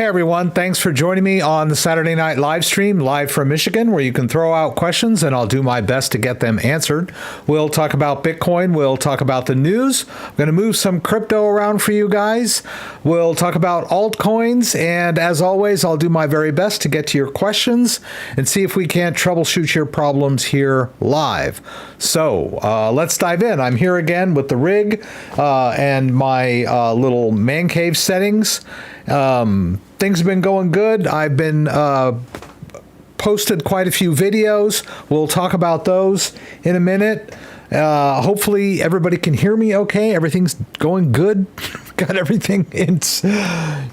Hey everyone, thanks for joining me on the Saturday night live stream, live from Michigan, where you can throw out questions and I'll do my best to get them answered. We'll talk about Bitcoin. We'll talk about the news. I'm going to move some crypto around for you guys. We'll talk about altcoins. And as always, I'll do my very best to get to your questions and see if we can't troubleshoot your problems here live. So let's dive in. I'm here again with the rig and my little man cave settings. Things have been going good. I've been posted quite a few videos. We'll talk about those in a minute. Hopefully everybody can hear me okay. Everything's going good. Got everything in.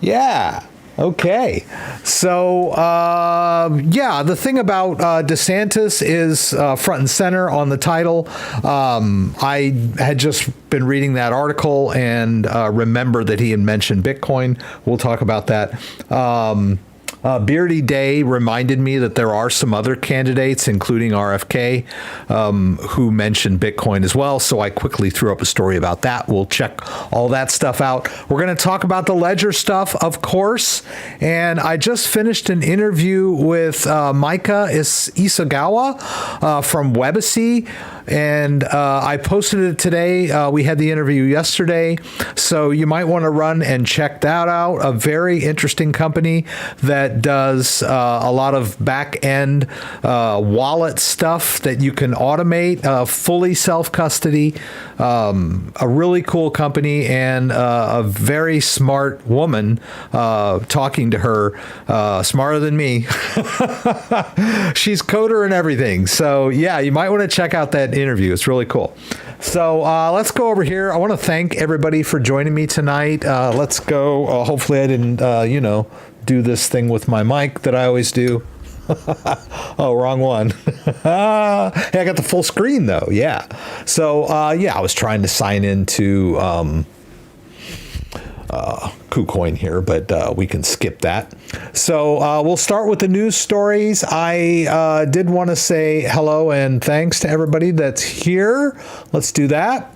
Yeah. Okay. So, the thing about DeSantis is front and center on the title. I had just been reading that article and remember that he had mentioned Bitcoin. We'll talk about that. Beardy Day reminded me that there are some other candidates, including RFK, who mentioned Bitcoin as well. So I quickly threw up a story about that. We'll check all that stuff out. We're going to talk about the ledger stuff, of course. And I just finished an interview with Micah Isagawa from Webacy. And I posted it today. We had the interview yesterday. So you might want to run and check that out. A very interesting company that does a lot of back-end wallet stuff that you can automate, fully self-custody. A really cool company and a very smart woman talking to her, smarter than me. She's coder and everything. So yeah, you might want to check out that interview. It's really cool. So let's go over here. I want to thank everybody for joining me tonight. Let's go. Hopefully I didn't, do this thing with my mic that I always do. Oh, wrong one. Hey, I got the full screen though. Yeah. So, I was trying to sign into KuCoin here, but we can skip that. So we'll start with the news stories. I did want to say hello and thanks to everybody that's here. Let's do that.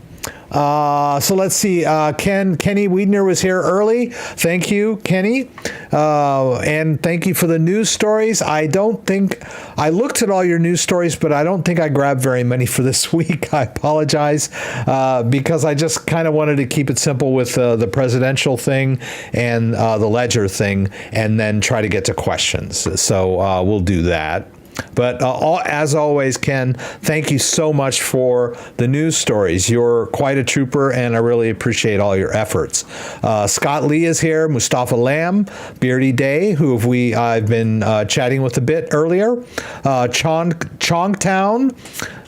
So let's see. Kenny Wiedner was here early. Thank you, Kenny. And thank you for the news stories. I don't think I looked at all your news stories, but I don't think I grabbed very many for this week. I apologize because I just kind of wanted to keep it simple with the presidential thing and the ledger thing, and then try to get to questions. So we'll do that. But as always, Ken, thank you so much for the news stories. You're quite a trooper, and I really appreciate all your efforts. Scott Lee is here, Mustafa Lamb, Beardy Day, who I've been chatting with a bit earlier. Chongtown,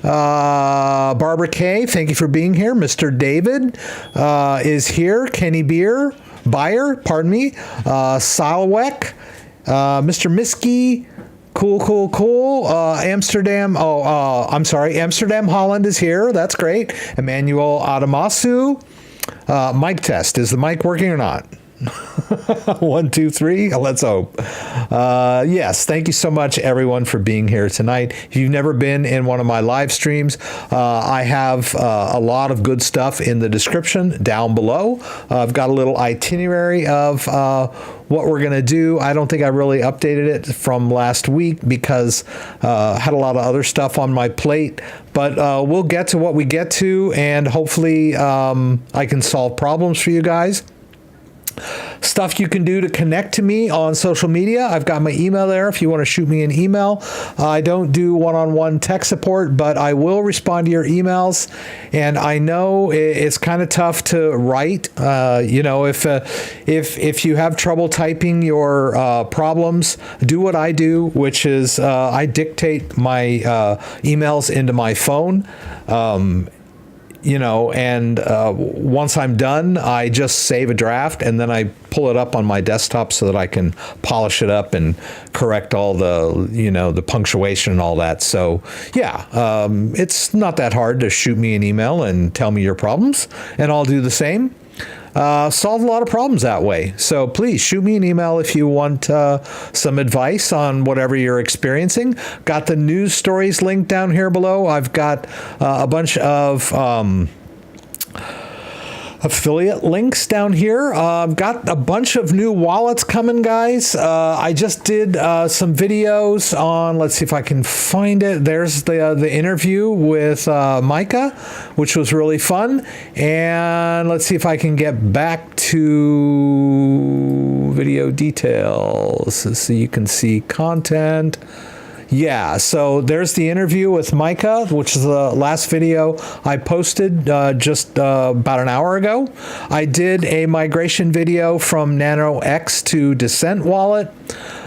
Barbara K, thank you for being here. Mr. David is here. Kenny Buyer, pardon me. Salwek, Mr. Miskey. Cool. Amsterdam, Amsterdam, Holland is here. That's great. Emmanuel Adamasu. Mic test. Is the mic working or not? 1, 2, 3. Let's hope. Yes, thank you so much, everyone, for being here tonight. If you've never been in one of my live streams, I have a lot of good stuff in the description down below. I've got a little itinerary of what we're going to do. I don't think I really updated it from last week because I had a lot of other stuff on my plate. But we'll get to what we get to, and hopefully I can solve problems for you guys. Stuff you can do to connect to me on social media. I've got my email there if you want to shoot me an email. I don't do one-on-one tech support, but I will respond to your emails. And I know it's kind of tough to write. If you have trouble typing your problems, do what I do, which is I dictate my emails into my phone. And once I'm done, I just save a draft and then I pull it up on my desktop so that I can polish it up and correct all the punctuation and all that. So it's not that hard to shoot me an email and tell me your problems, and I'll do the same. Solve a lot of problems that way. So please shoot me an email if you want some advice on whatever you're experiencing. Got the news stories linked down here below. I've got a bunch of affiliate links down here. Got a bunch of new wallets coming, guys. I just did some videos on, let's see if I can find it. There's the interview with Micah, which was really fun. And let's see if I can get back to video details so you can see content. Yeah, so there's the interview with Micah, which is the last video I posted just about an hour ago. I did a migration video from Nano X to Dissect wallet.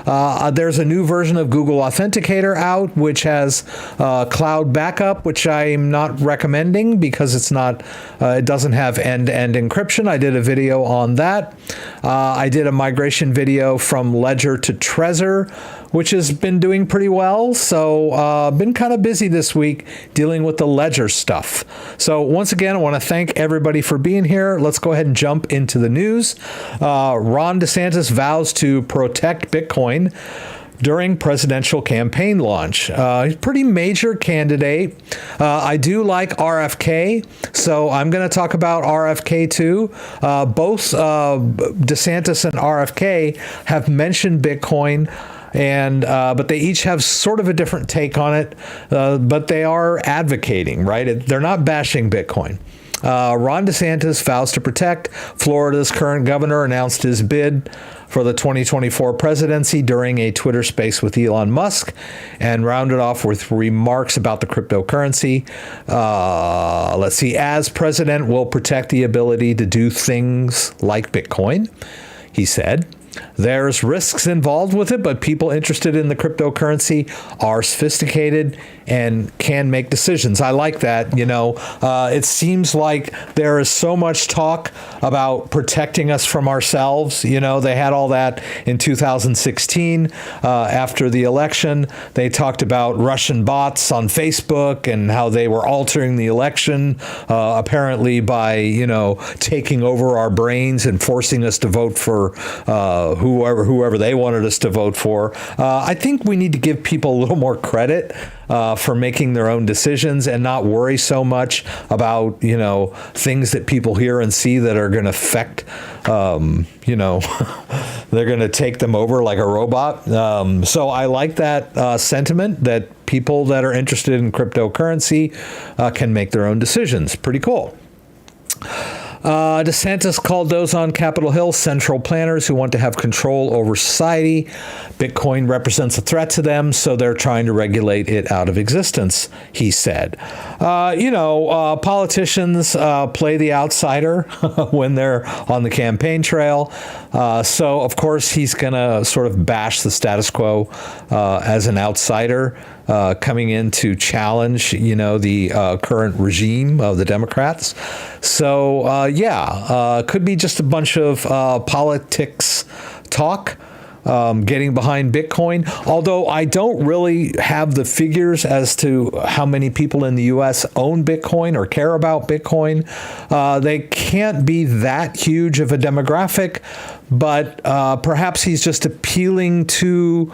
There's a new version of Google Authenticator out, which has cloud backup, which I'm not recommending because it's not, it doesn't have end-to-end encryption. I did a video on that. I did a migration video from Ledger to Trezor, which has been doing pretty well. So been kind of busy this week dealing with the Ledger stuff. So once again, I want to thank everybody for being here. Let's go ahead and jump into the news. Ron DeSantis vows to protect Bitcoin during presidential campaign launch. He's a pretty major candidate. I do like RFK, so I'm going to talk about RFK too. Both DeSantis and RFK have mentioned Bitcoin, and but they each have sort of a different take on it, but they are advocating, right? They're not bashing Bitcoin. Ron DeSantis vows to protect. Florida's current governor announced his bid for the 2024 presidency during a Twitter space with Elon Musk and rounded off with remarks about the cryptocurrency. Let's see, as president, will protect the ability to do things like Bitcoin, he said. There's risks involved with it, but people interested in the cryptocurrency are sophisticated and can make decisions. I like that. You know, it seems like there is so much talk about protecting us from ourselves. You know, they had all that in 2016 after the election. They talked about Russian bots on Facebook and how they were altering the election, apparently by, you know, taking over our brains and forcing us to vote for whoever they wanted us to vote for. I think we need to give people a little more credit for making their own decisions and not worry so much about, you know, things that people hear and see that are going to affect, you know, they're going to take them over like a robot. So I like that sentiment that people that are interested in cryptocurrency can make their own decisions. Pretty cool. DeSantis called those on Capitol Hill central planners who want to have control over society. Bitcoin represents a threat to them, so they're trying to regulate it out of existence, he said. You know, politicians play the outsider when they're on the campaign trail. So, of course, he's going to sort of bash the status quo as an outsider. Coming in to challenge, you know, the current regime of the Democrats. So, could be just a bunch of politics talk, getting behind Bitcoin. Although I don't really have the figures as to how many people in the U.S. own Bitcoin or care about Bitcoin. They can't be that huge of a demographic, but perhaps he's just appealing to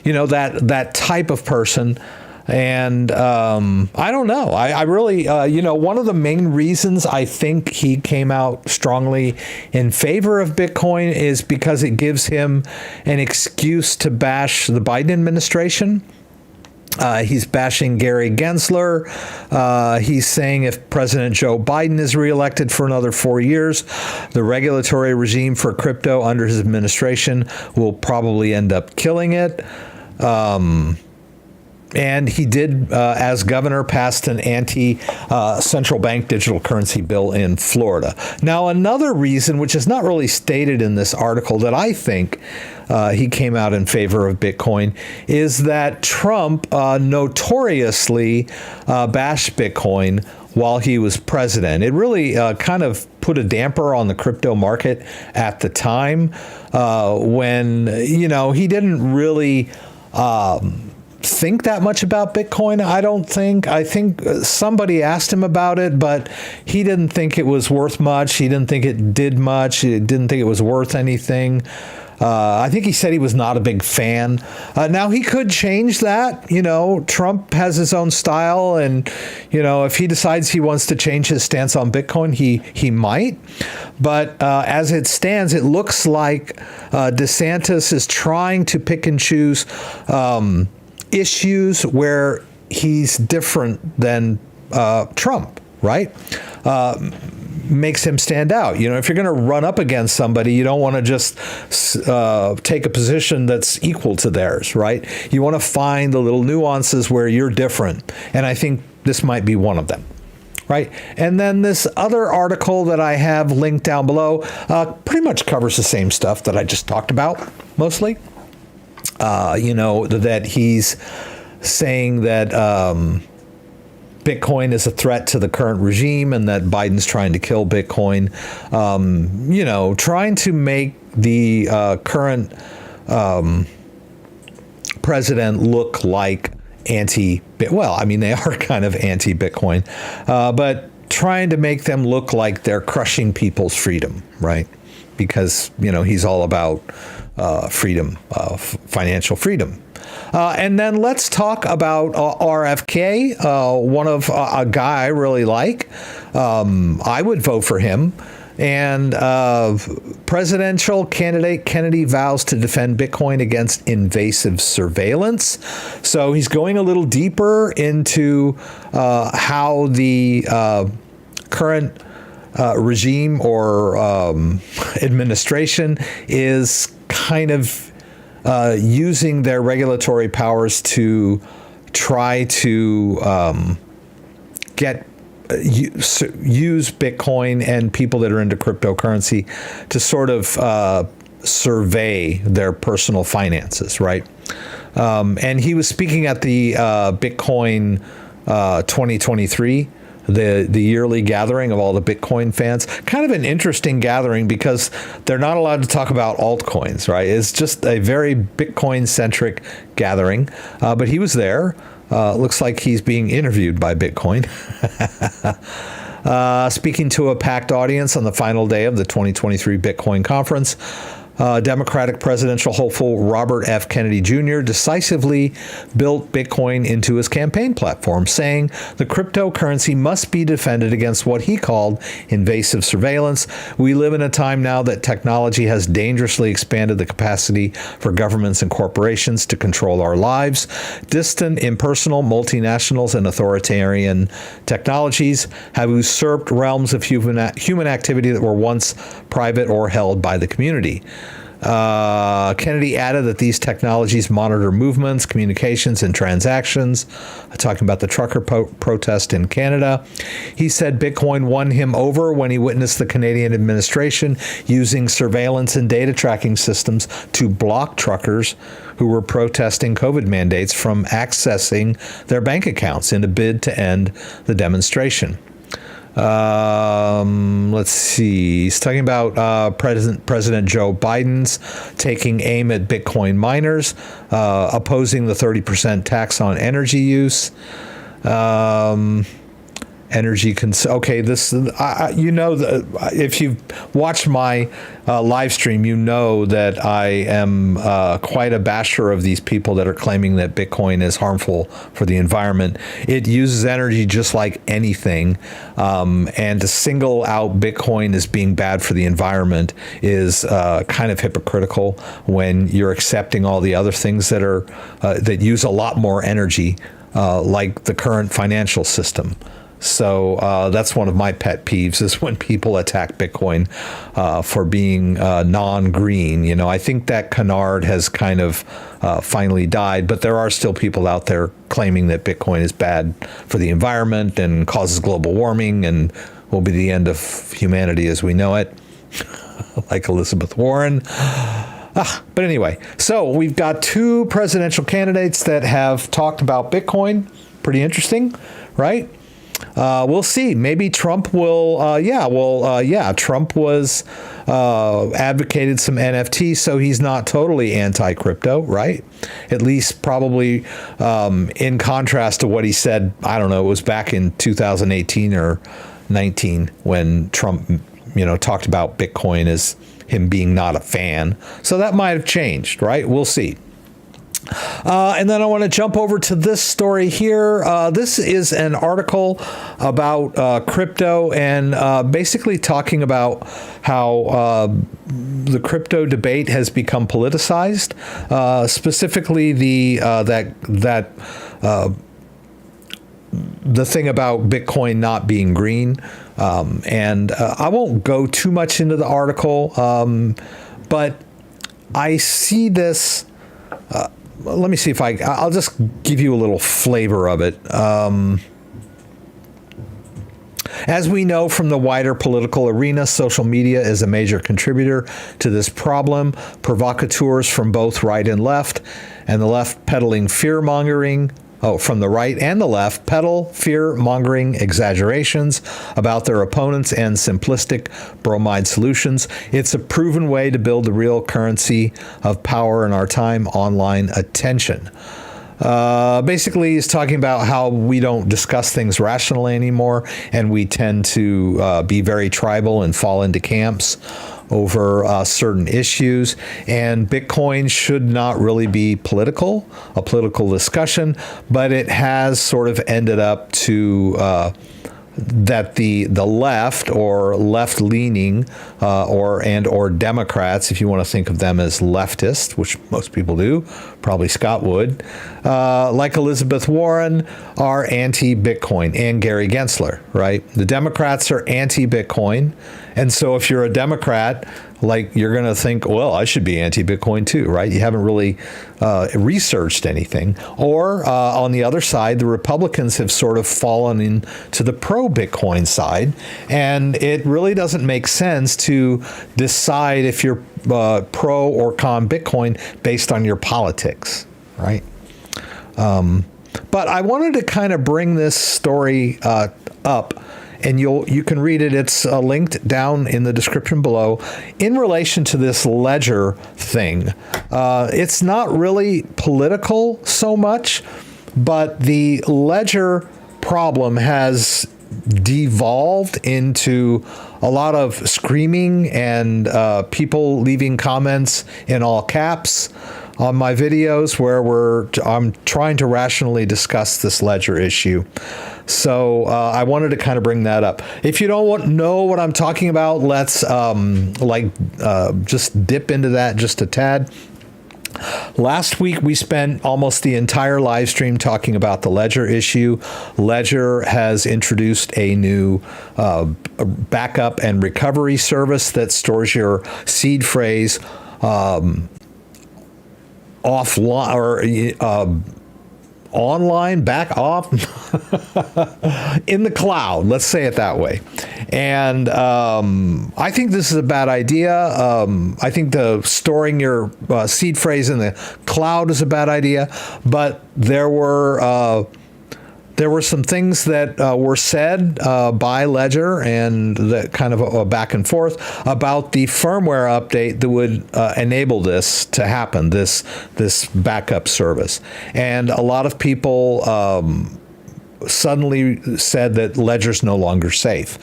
you know, that type of person. And I don't know. I really, you know, one of the main reasons I think he came out strongly in favor of Bitcoin is because it gives him an excuse to bash the Biden administration. He's bashing Gary Gensler. He's saying if President Joe Biden is reelected for another 4 years, the regulatory regime for crypto under his administration will probably end up killing it. And he did, as governor, passed an anti-central bank digital currency bill in Florida. Now, another reason, which is not really stated in this article, that I think he came out in favor of Bitcoin is that Trump notoriously bashed Bitcoin while he was president. It really kind of put a damper on the crypto market at the time when, you know, he didn't really think that much about Bitcoin, I don't think. I think somebody asked him about it, but he didn't think it was worth much. He didn't think it did much. He didn't think it was worth anything. I think he said he was not a big fan. Now, he could change that. Trump has his own style, and, if he decides he wants to change his stance on Bitcoin, he might. But as it stands, it looks like DeSantis is trying to pick and choose issues where he's different than Trump, right? Makes him stand out. If you're going to run up against somebody, you don't want to just take a position that's equal to theirs, right? You want to find the little nuances where you're different. And I think this might be one of them, right? And then this other article that I have linked down below pretty much covers the same stuff that I just talked about, mostly. That he's saying that Bitcoin is a threat to the current regime and that Biden's trying to kill Bitcoin, trying to make the current president look like they are kind of anti-Bitcoin, but trying to make them look like they're crushing people's freedom, right? Because, he's all about freedom, financial freedom. And then let's talk about RFK, one of a guy I really like. I would vote for him. And presidential candidate Kennedy vows to defend Bitcoin against invasive surveillance. So he's going a little deeper into how the current regime or administration is kind of using their regulatory powers to try to use Bitcoin and people that are into cryptocurrency to sort of survey their personal finances, right? And he was speaking at the Bitcoin 2023, the yearly gathering of all the Bitcoin fans. Kind of an interesting gathering because they're not allowed to talk about altcoins, right? It's just a very Bitcoin-centric gathering. But he was there. Looks like he's being interviewed by Bitcoin. Speaking to a packed audience on the final day of the 2023 Bitcoin conference, Democratic presidential hopeful Robert F. Kennedy Jr. decisively built Bitcoin into his campaign platform, saying the cryptocurrency must be defended against what he called invasive surveillance. We live in a time now that technology has dangerously expanded the capacity for governments and corporations to control our lives. Distant, impersonal, multinationals, and authoritarian technologies have usurped realms of human activity that were once private or held by the community. Kennedy added that these technologies monitor movements, communications, and transactions. Talking about the trucker protest in Canada. He said Bitcoin won him over when he witnessed the Canadian administration using surveillance and data tracking systems to block truckers who were protesting COVID mandates from accessing their bank accounts in a bid to end the demonstration. Let's see. He's talking about President Joe Biden's taking aim at Bitcoin miners, opposing the 30% tax on energy use. Okay, this if you've watched my live stream, you know that I am quite a basher of these people that are claiming that Bitcoin is harmful for the environment. It uses energy just like anything, and to single out Bitcoin as being bad for the environment is kind of hypocritical when you're accepting all the other things that are that use a lot more energy, like the current financial system. So that's one of my pet peeves is when people attack Bitcoin for being non-green. I think that canard has kind of finally died, but there are still people out there claiming that Bitcoin is bad for the environment and causes global warming and will be the end of humanity as we know it, like Elizabeth Warren. But anyway, so we've got two presidential candidates that have talked about Bitcoin. Pretty interesting, right? We'll see. Maybe Trump will. Trump was advocated some NFTs, so he's not totally anti-crypto, right? At least probably in contrast to what he said. I don't know. It was back in 2018 or 19 when Trump, talked about Bitcoin as him being not a fan. So that might have changed, right? We'll see. And then I want to jump over to this story here. This is an article about crypto and basically talking about how the crypto debate has become politicized. Specifically, the thing about Bitcoin not being green. And I won't go too much into the article, but I see this. Let me see if I'll just give you a little flavor of it. As we know from the wider political arena, social media is a major contributor to this problem. Provocateurs from both right and left, and the left peddling fear-mongering. From the right and the left, peddle fear-mongering exaggerations about their opponents and simplistic bromide solutions. It's a proven way to build the real currency of power in our time, online attention. Basically, he's talking about how we don't discuss things rationally anymore, and we tend to be very tribal and fall into camps over certain issues, and Bitcoin should not really be a political discussion, but it has sort of ended up to that the left or left-leaning or Democrats, if you want to think of them as leftist, which most people do, probably Scott would, like Elizabeth Warren, are anti-Bitcoin, and Gary Gensler, right? The Democrats are anti-Bitcoin, and so if you're a Democrat, you're going to think, well, I should be anti-Bitcoin too, right? You haven't really researched anything. Or on the other side, the Republicans have sort of fallen into the pro-Bitcoin side, and it really doesn't make sense to decide if you're pro or con Bitcoin based on your politics, right? But I wanted to kind of bring this story up, and you can read it. It's linked down in the description below. In relation to this Ledger thing, it's not really political so much, but the Ledger problem has devolved into a lot of screaming and people leaving comments in all caps on my videos where I'm trying to rationally discuss this Ledger issue. So I wanted to kind of bring that up. If you don't know what I'm talking about, let's just dip into that just a tad. Last week, we spent almost the entire live stream talking about the Ledger issue. Ledger has introduced a new backup and recovery service that stores your seed phrase offline or online, back off in the cloud. Let's say it that way. And I think this is a bad idea. I think the storing your seed phrase in the cloud is a bad idea. But there were some things that were said by Ledger and that kind of a back and forth about the firmware update that would enable this to happen, this backup service. And a lot of people suddenly said that Ledger's no longer safe.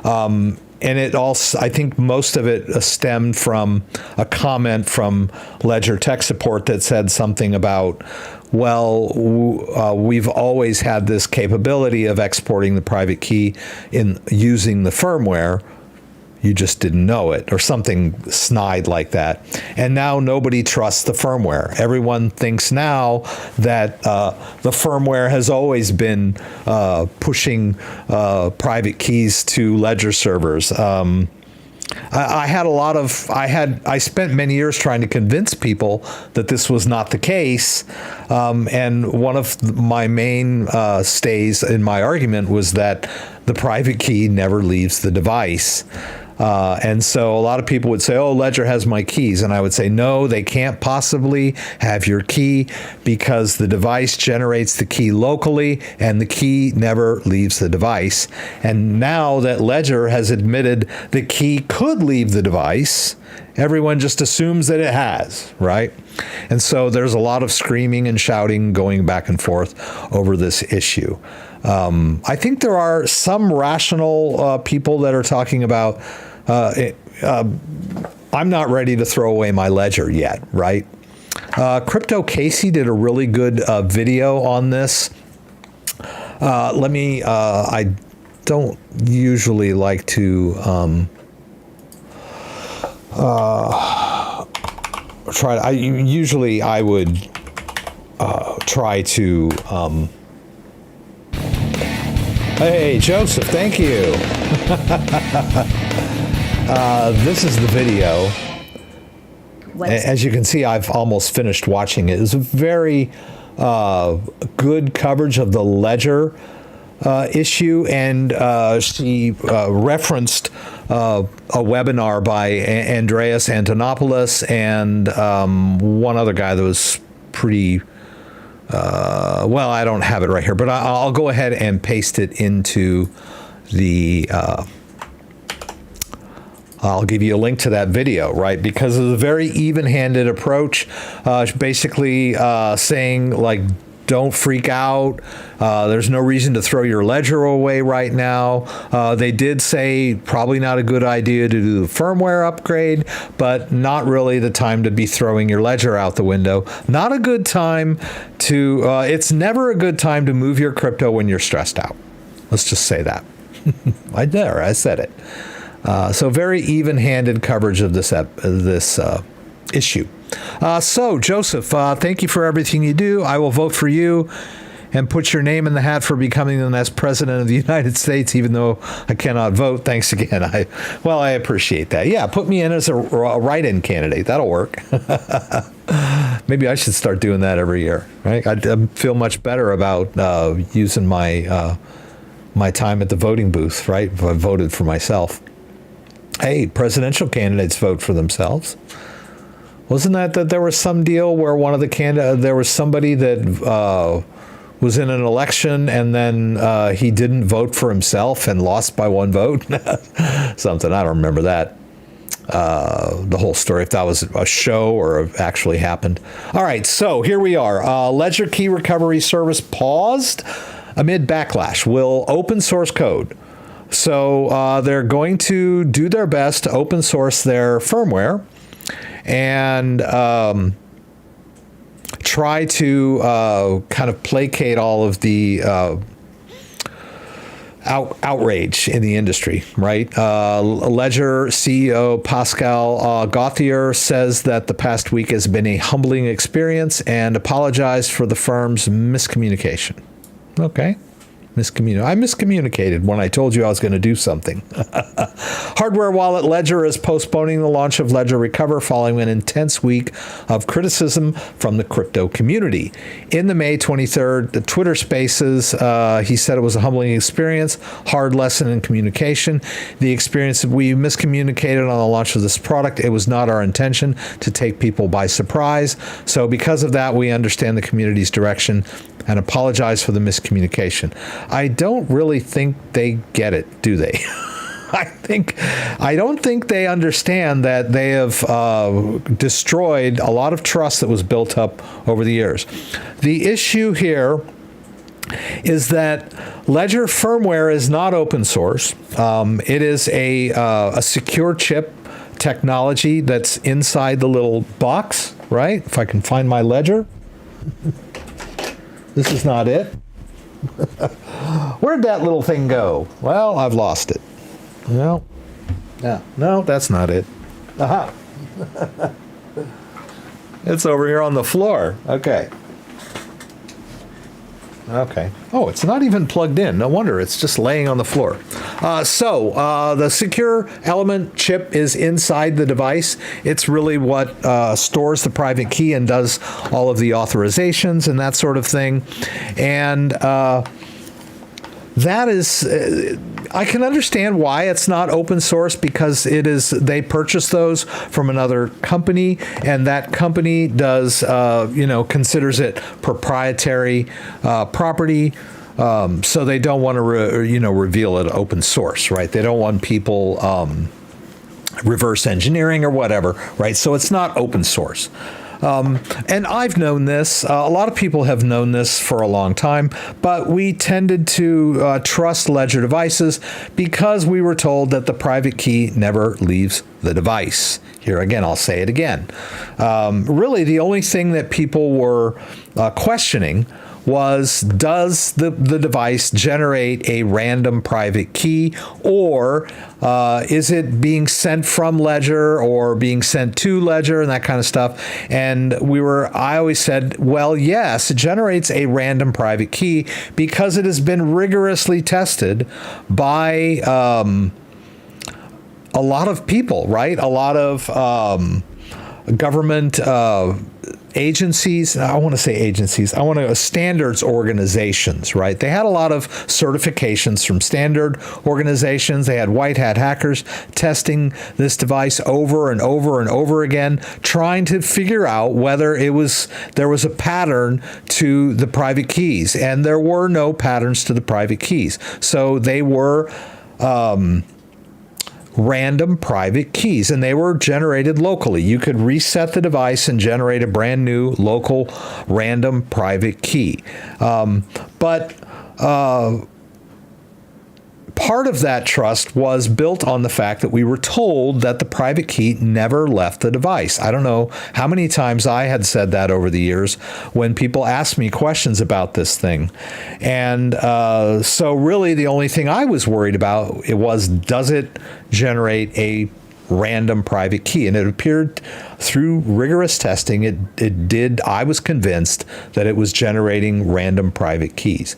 And it also, I think most of it stemmed from a comment from Ledger tech support that said something about, well, we've always had this capability of exporting the private key in using the firmware. You just didn't know it, or something snide like that. And now nobody trusts the firmware. Everyone thinks now that the firmware has always been pushing private keys to Ledger servers. I spent many years trying to convince people that this was not the case. And one of my main stays in my argument was that the private key never leaves the device. And so a lot of people would say, oh, Ledger has my keys. And I would say, no, they can't possibly have your key because the device generates the key locally and the key never leaves the device. And now that Ledger has admitted the key could leave the device, everyone just assumes that it has, right? And so there's a lot of screaming and shouting going back and forth over this issue. I think there are some rational people that are talking about I'm not ready to throw away my ledger yet, right? Crypto Casey did a really good video on this. I don't usually like to I would try to hey Joseph, thank you. This is the video. As you can see, I've almost finished watching it. It's a very good coverage of the ledger issue, and she referenced a webinar by Andreas Antonopoulos and one other guy that was pretty well, I don't have it right here, but I'll go ahead and paste it into the I'll give you a link to that video, right? Because it's a very even-handed approach, basically saying, like, don't freak out. There's no reason to throw your ledger away right now. They did say probably not a good idea to do the firmware upgrade, but not really the time to be throwing your ledger out the window. Not a good time to, it's never a good time to move your crypto when you're stressed out. Let's just say that. I said it. So very even-handed coverage of this issue. So, Joseph, thank you for everything you do. I will vote for you and put your name in the hat for becoming the next president of the United States, even though I cannot vote. Thanks again. I appreciate that. Yeah, put me in as a write-in candidate. That'll work. Maybe I should start doing that every year, right? I feel much better about using my time at the voting booth, right? If I voted for myself. Hey, presidential candidates vote for themselves. Wasn't that there was some deal where one of the there was somebody that was in an election and then he didn't vote for himself and lost by one vote? Something, I don't remember that. The whole story, if that was a show or actually happened. All right, so here we are. Ledger key recovery service paused amid backlash. Will open source code. So they're going to do their best to open source their firmware and try to kind of placate all of the outrage in the industry, right? Ledger CEO Pascal Gauthier says that the past week has been a humbling experience and apologized for the firm's miscommunication. Okay. I miscommunicated when I told you I was going to do something. Hardware wallet Ledger is postponing the launch of Ledger Recover following an intense week of criticism from the crypto community. In the May 23rd, the Twitter Spaces, he said it was a humbling experience, hard lesson in communication. The experience, we miscommunicated on the launch of this product. It was not our intention to take people by surprise. So because of that, we understand the community's direction and apologize for the miscommunication. I don't really think they get it, do they? I don't think they understand that they have destroyed a lot of trust that was built up over the years. The issue here is that Ledger firmware is not open source. It is a secure chip technology that's inside the little box, right? If I can find my Ledger. This is not it. Where'd that little thing go? Well, I've lost it. No, that's not it. Aha. It's over here on the floor. Okay. Oh, it's not even plugged in. No wonder it's just laying on the floor. So the secure element chip is inside the device. It's really what stores the private key and does all of the authorizations and that sort of thing. And that is, I can understand why it's not open source, because it is, they purchase those from another company, and that company does, considers it proprietary property. So they don't want to, reveal it open source, right? They don't want people reverse engineering or whatever, right? So it's not open source. And I've known this. A lot of people have known this for a long time, but we tended to trust ledger devices because we were told that the private key never leaves the device. Here again, I'll say it again. Really, the only thing that people were questioning was, does the device generate a random private key, or is it being sent from Ledger or being sent to Ledger and that kind of stuff? And I always said, well, yes, it generates a random private key because it has been rigorously tested by a lot of people, right? A lot of government agencies. I want to say agencies. I want to standards organizations, right? They had a lot of certifications from standard organizations. They had white hat hackers testing this device over and over and over again, trying to figure out whether there was a pattern to the private keys, and there were no patterns to the private keys. So they were random private keys, and they were generated locally. You could reset the device and generate a brand new local random private key. But part of that trust was built on the fact that we were told that the private key never left the device. I don't know how many times I had said that over the years when people asked me questions about this thing. And so really the only thing I was worried about was, does it generate a random private key? And it appeared through rigorous testing, it did. I was convinced that it was generating random private keys.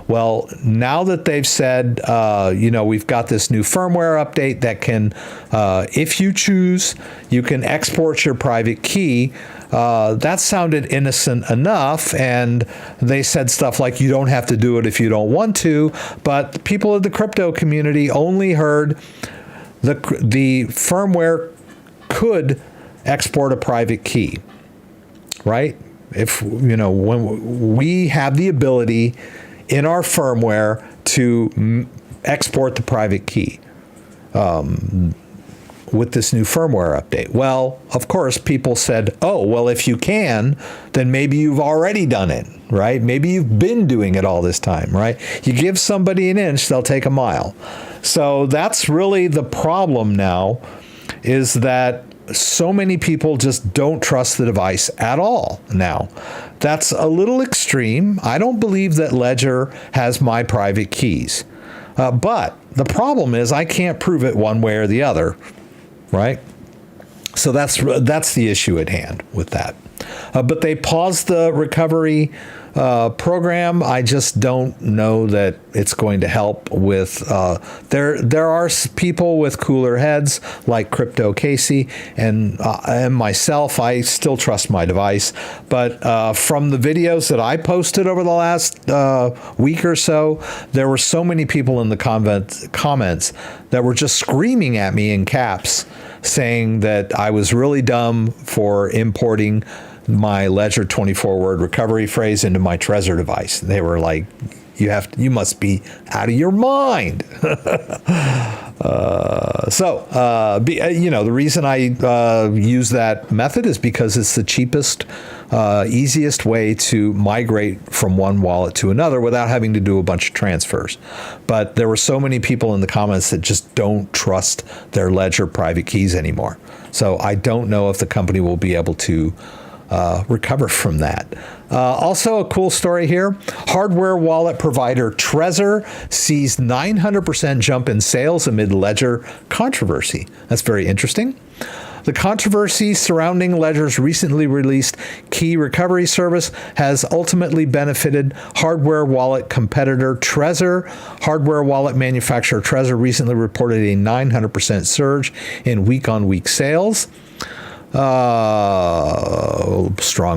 Well, now that they've said, we've got this new firmware update that can, if you choose, you can export your private key. That sounded innocent enough, and they said stuff like, you don't have to do it if you don't want to, but people of the crypto community only heard the firmware could export a private key, right? If, when we have the ability in our firmware to export the private key with this new firmware update. Well, of course, people said, oh, well, if you can, then maybe you've already done it, right? Maybe you've been doing it all this time, right? You give somebody an inch, they'll take a mile. So that's really the problem now, is that so many people just don't trust the device at all now. That's a little extreme. I don't believe that Ledger has my private keys. But the problem is I can't prove it one way or the other, right? So that's the issue at hand with that. But they paused the recovery program. I just don't know that it's going to help with, there are people with cooler heads like CryptoCasey and myself. I still trust my device, but from the videos that I posted over the last week or so, there were so many people in the comments that were just screaming at me in caps, saying that I was really dumb for importing my Ledger 24-word recovery phrase into my Trezor device. They were like, you must be out of your mind. The reason I use that method is because it's the cheapest, easiest way to migrate from one wallet to another without having to do a bunch of transfers. But there were so many people in the comments that just don't trust their Ledger private keys anymore. So I don't know if the company will be able to recover from that. Also, a cool story here. Hardware wallet provider Trezor sees 900% jump in sales amid Ledger controversy. That's very interesting. The controversy surrounding Ledger's recently released key recovery service has ultimately benefited hardware wallet competitor Trezor. Hardware wallet manufacturer Trezor recently reported a 900% surge in week-on-week sales. Strong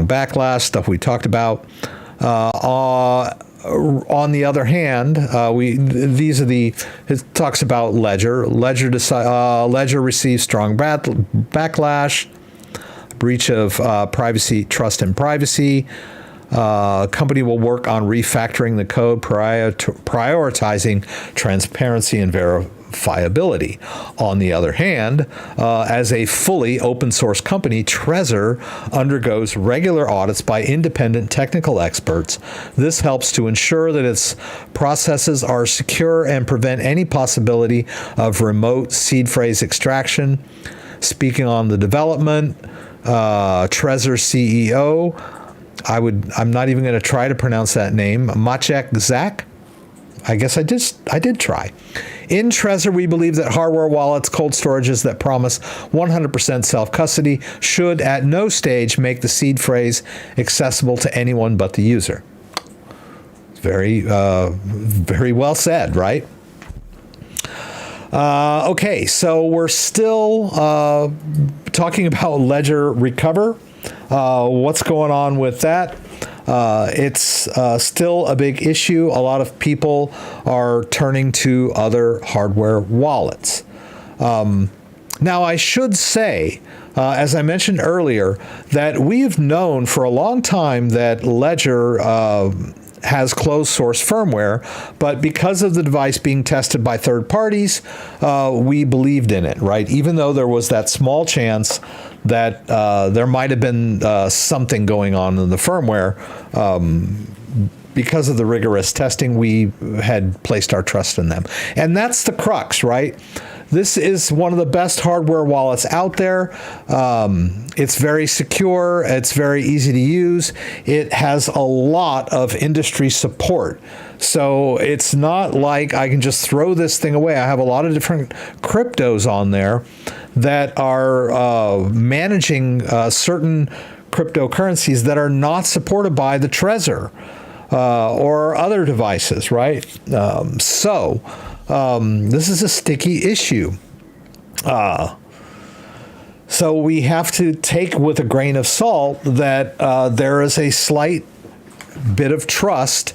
backlash, stuff we talked about. On the other hand, it talks about Ledger. Ledger received strong backlash, breach of privacy, trust and privacy. Company will work on refactoring the code, prioritizing transparency and verifiability. On the other hand, as a fully open source company, Trezor undergoes regular audits by independent technical experts. This helps to ensure that its processes are secure and prevent any possibility of remote seed phrase extraction. Speaking on the development, Trezor CEO, I'm not even going to try to pronounce that name, Maciek Zak. I guess I did try. In Trezor, we believe that hardware wallets, cold storages that promise 100% self-custody should at no stage make the seed phrase accessible to anyone but the user. Very, very well said, right? Okay, so we're still talking about Ledger Recover. What's going on with that? It's still a big issue. A lot of people are turning to other hardware wallets. Now, I should say, as I mentioned earlier, that we've known for a long time that Ledger has closed source firmware, but because of the device being tested by third parties, we believed in it, right? Even though there was that small chance that there might have been something going on in the firmware, because of the rigorous testing, we had placed our trust in them. And that's the crux, right? This is one of the best hardware wallets out there. It's very secure. It's very easy to use. It has a lot of industry support. So it's not like I can just throw this thing away. I have a lot of different cryptos on there that are managing certain cryptocurrencies that are not supported by the Trezor or other devices, right? This is a sticky issue. So we have to take with a grain of salt that there is a slight bit of trust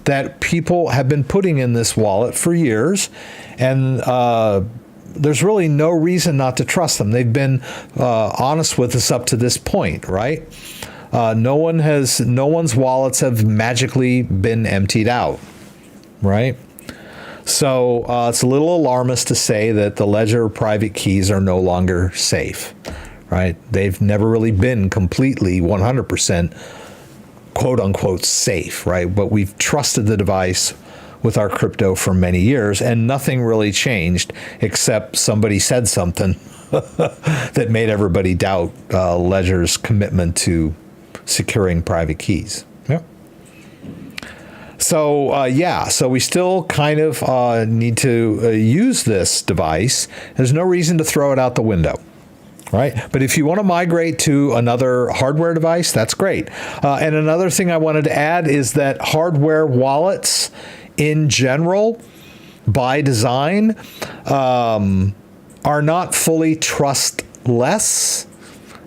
that people have been putting in this wallet for years, and there's really no reason not to trust them. They've been honest with us up to this point, right? No one's wallets have magically been emptied out, right? So it's a little alarmist to say that the Ledger private keys are no longer safe, right? They've never really been completely 100% quote unquote safe, right? But we've trusted the device with our crypto for many years, and nothing really changed except somebody said something that made everybody doubt Ledger's commitment to securing private keys. Yep. So, so we still kind of need to use this device. There's no reason to throw it out the window, right? But if you want to migrate to another hardware device, that's great. And another thing I wanted to add is that hardware wallets in general, by design, are not fully trustless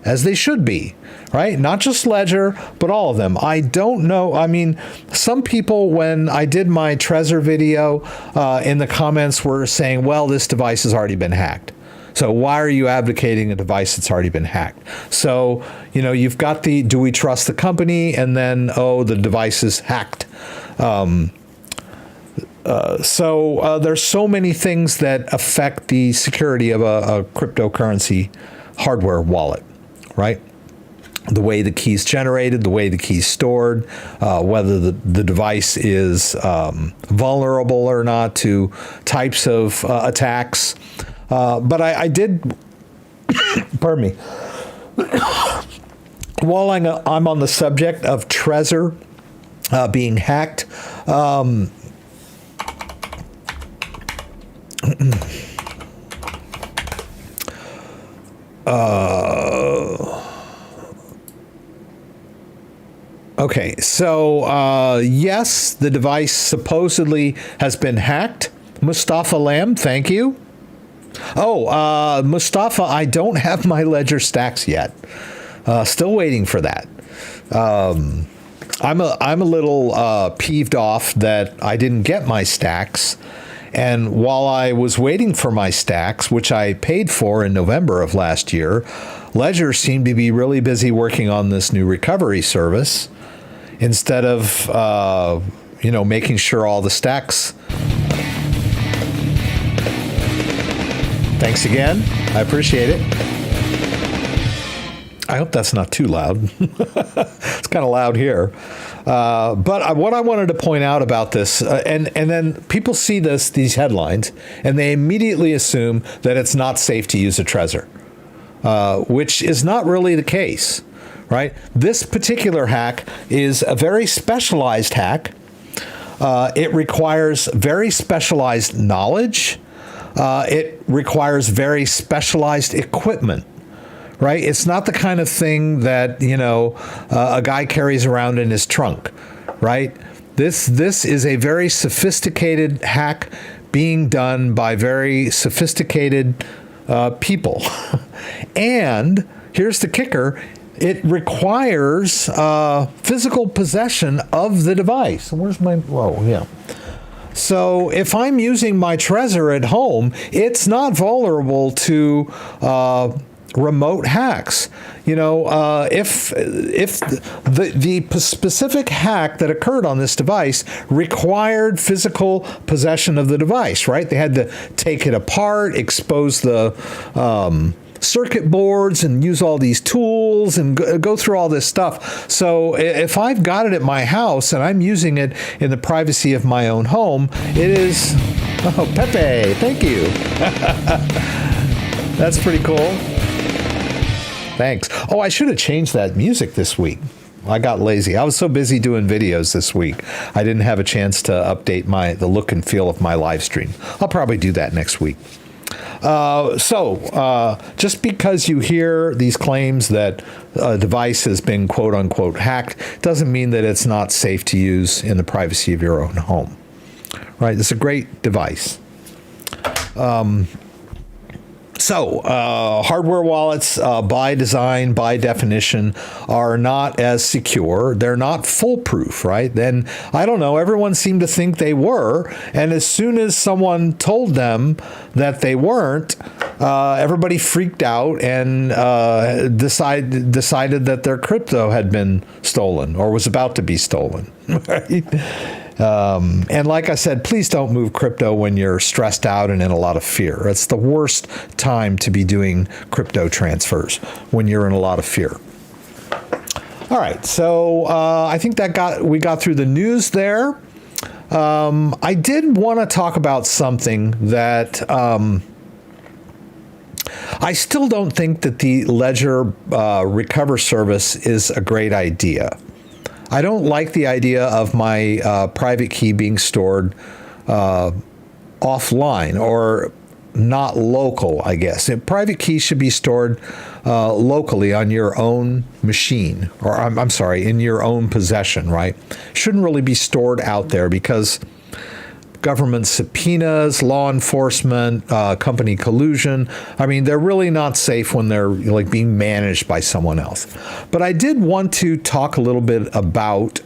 as they should be, right? Not just Ledger, but all of them. I don't know. I mean, some people, when I did my Trezor video, in the comments were saying, well, this device has already been hacked. So why are you advocating a device that's already been hacked? So, you've got the, do we trust the company? And then, oh, the device is hacked. So there's so many things that affect the security of a cryptocurrency hardware wallet, right? The way the key's generated, the way the key's stored, whether the device is vulnerable or not to types of attacks. But I did, pardon me, while I'm on the subject of Trezor being hacked, okay, so yes, the device supposedly has been hacked. Mustafa Lamb, thank you. Oh, Mustafa, I don't have my Ledger stacks yet. Still waiting for that. I'm a little peeved off that I didn't get my stacks. And while I was waiting for my stacks, which I paid for in November of last year, Ledger seemed to be really busy working on this new recovery service. instead of, making sure all the stacks. Thanks again. I appreciate it. I hope that's not too loud. It's kind of loud here. But what I wanted to point out about this, and then people see these headlines, and they immediately assume that it's not safe to use a Trezor, which is not really the case, right? This particular hack is a very specialized hack. It requires very specialized knowledge. It requires very specialized equipment. Right? It's not the kind of thing that, a guy carries around in his trunk, right? This is a very sophisticated hack being done by very sophisticated people. And here's the kicker. It requires physical possession of the device. Where's my, So if I'm using my Trezor at home, it's not vulnerable to remote hacks. If the specific hack that occurred on this device required physical possession of the device, right? They had to take it apart, expose the circuit boards, and use all these tools and go through all this stuff. So if I've got it at my house and I'm using it in the privacy of my own home, it is... Oh, Pepe, thank you. That's pretty cool. Thanks. Oh, I should have changed that music this week. I got lazy. I was so busy doing videos this week. I didn't have a chance to update the look and feel of my live stream. I'll probably do that next week. Just because you hear these claims that a device has been quote unquote hacked doesn't mean that it's not safe to use in the privacy of your own home. Right? It's a great device. Hardware wallets, by design, by definition, are not as secure. They're not foolproof, right? Then, I don't know, everyone seemed to think they were. And as soon as someone told them that they weren't, everybody freaked out and decided that their crypto had been stolen or was about to be stolen, right? And like I said, please don't move crypto when you're stressed out and in a lot of fear. It's the worst time to be doing crypto transfers, when you're in a lot of fear. All right, so I think we got through the news there. I did want to talk about something that I still don't think that the Ledger Recover service is a great idea. I don't like the idea of my private key being stored offline or not local, I guess. Private keys should be stored locally on your own machine, or I'm sorry, in your own possession, right? Shouldn't really be stored out there because government subpoenas, law enforcement, company collusion. I mean, they're really not safe when they're like being managed by someone else. But I did want to talk a little bit about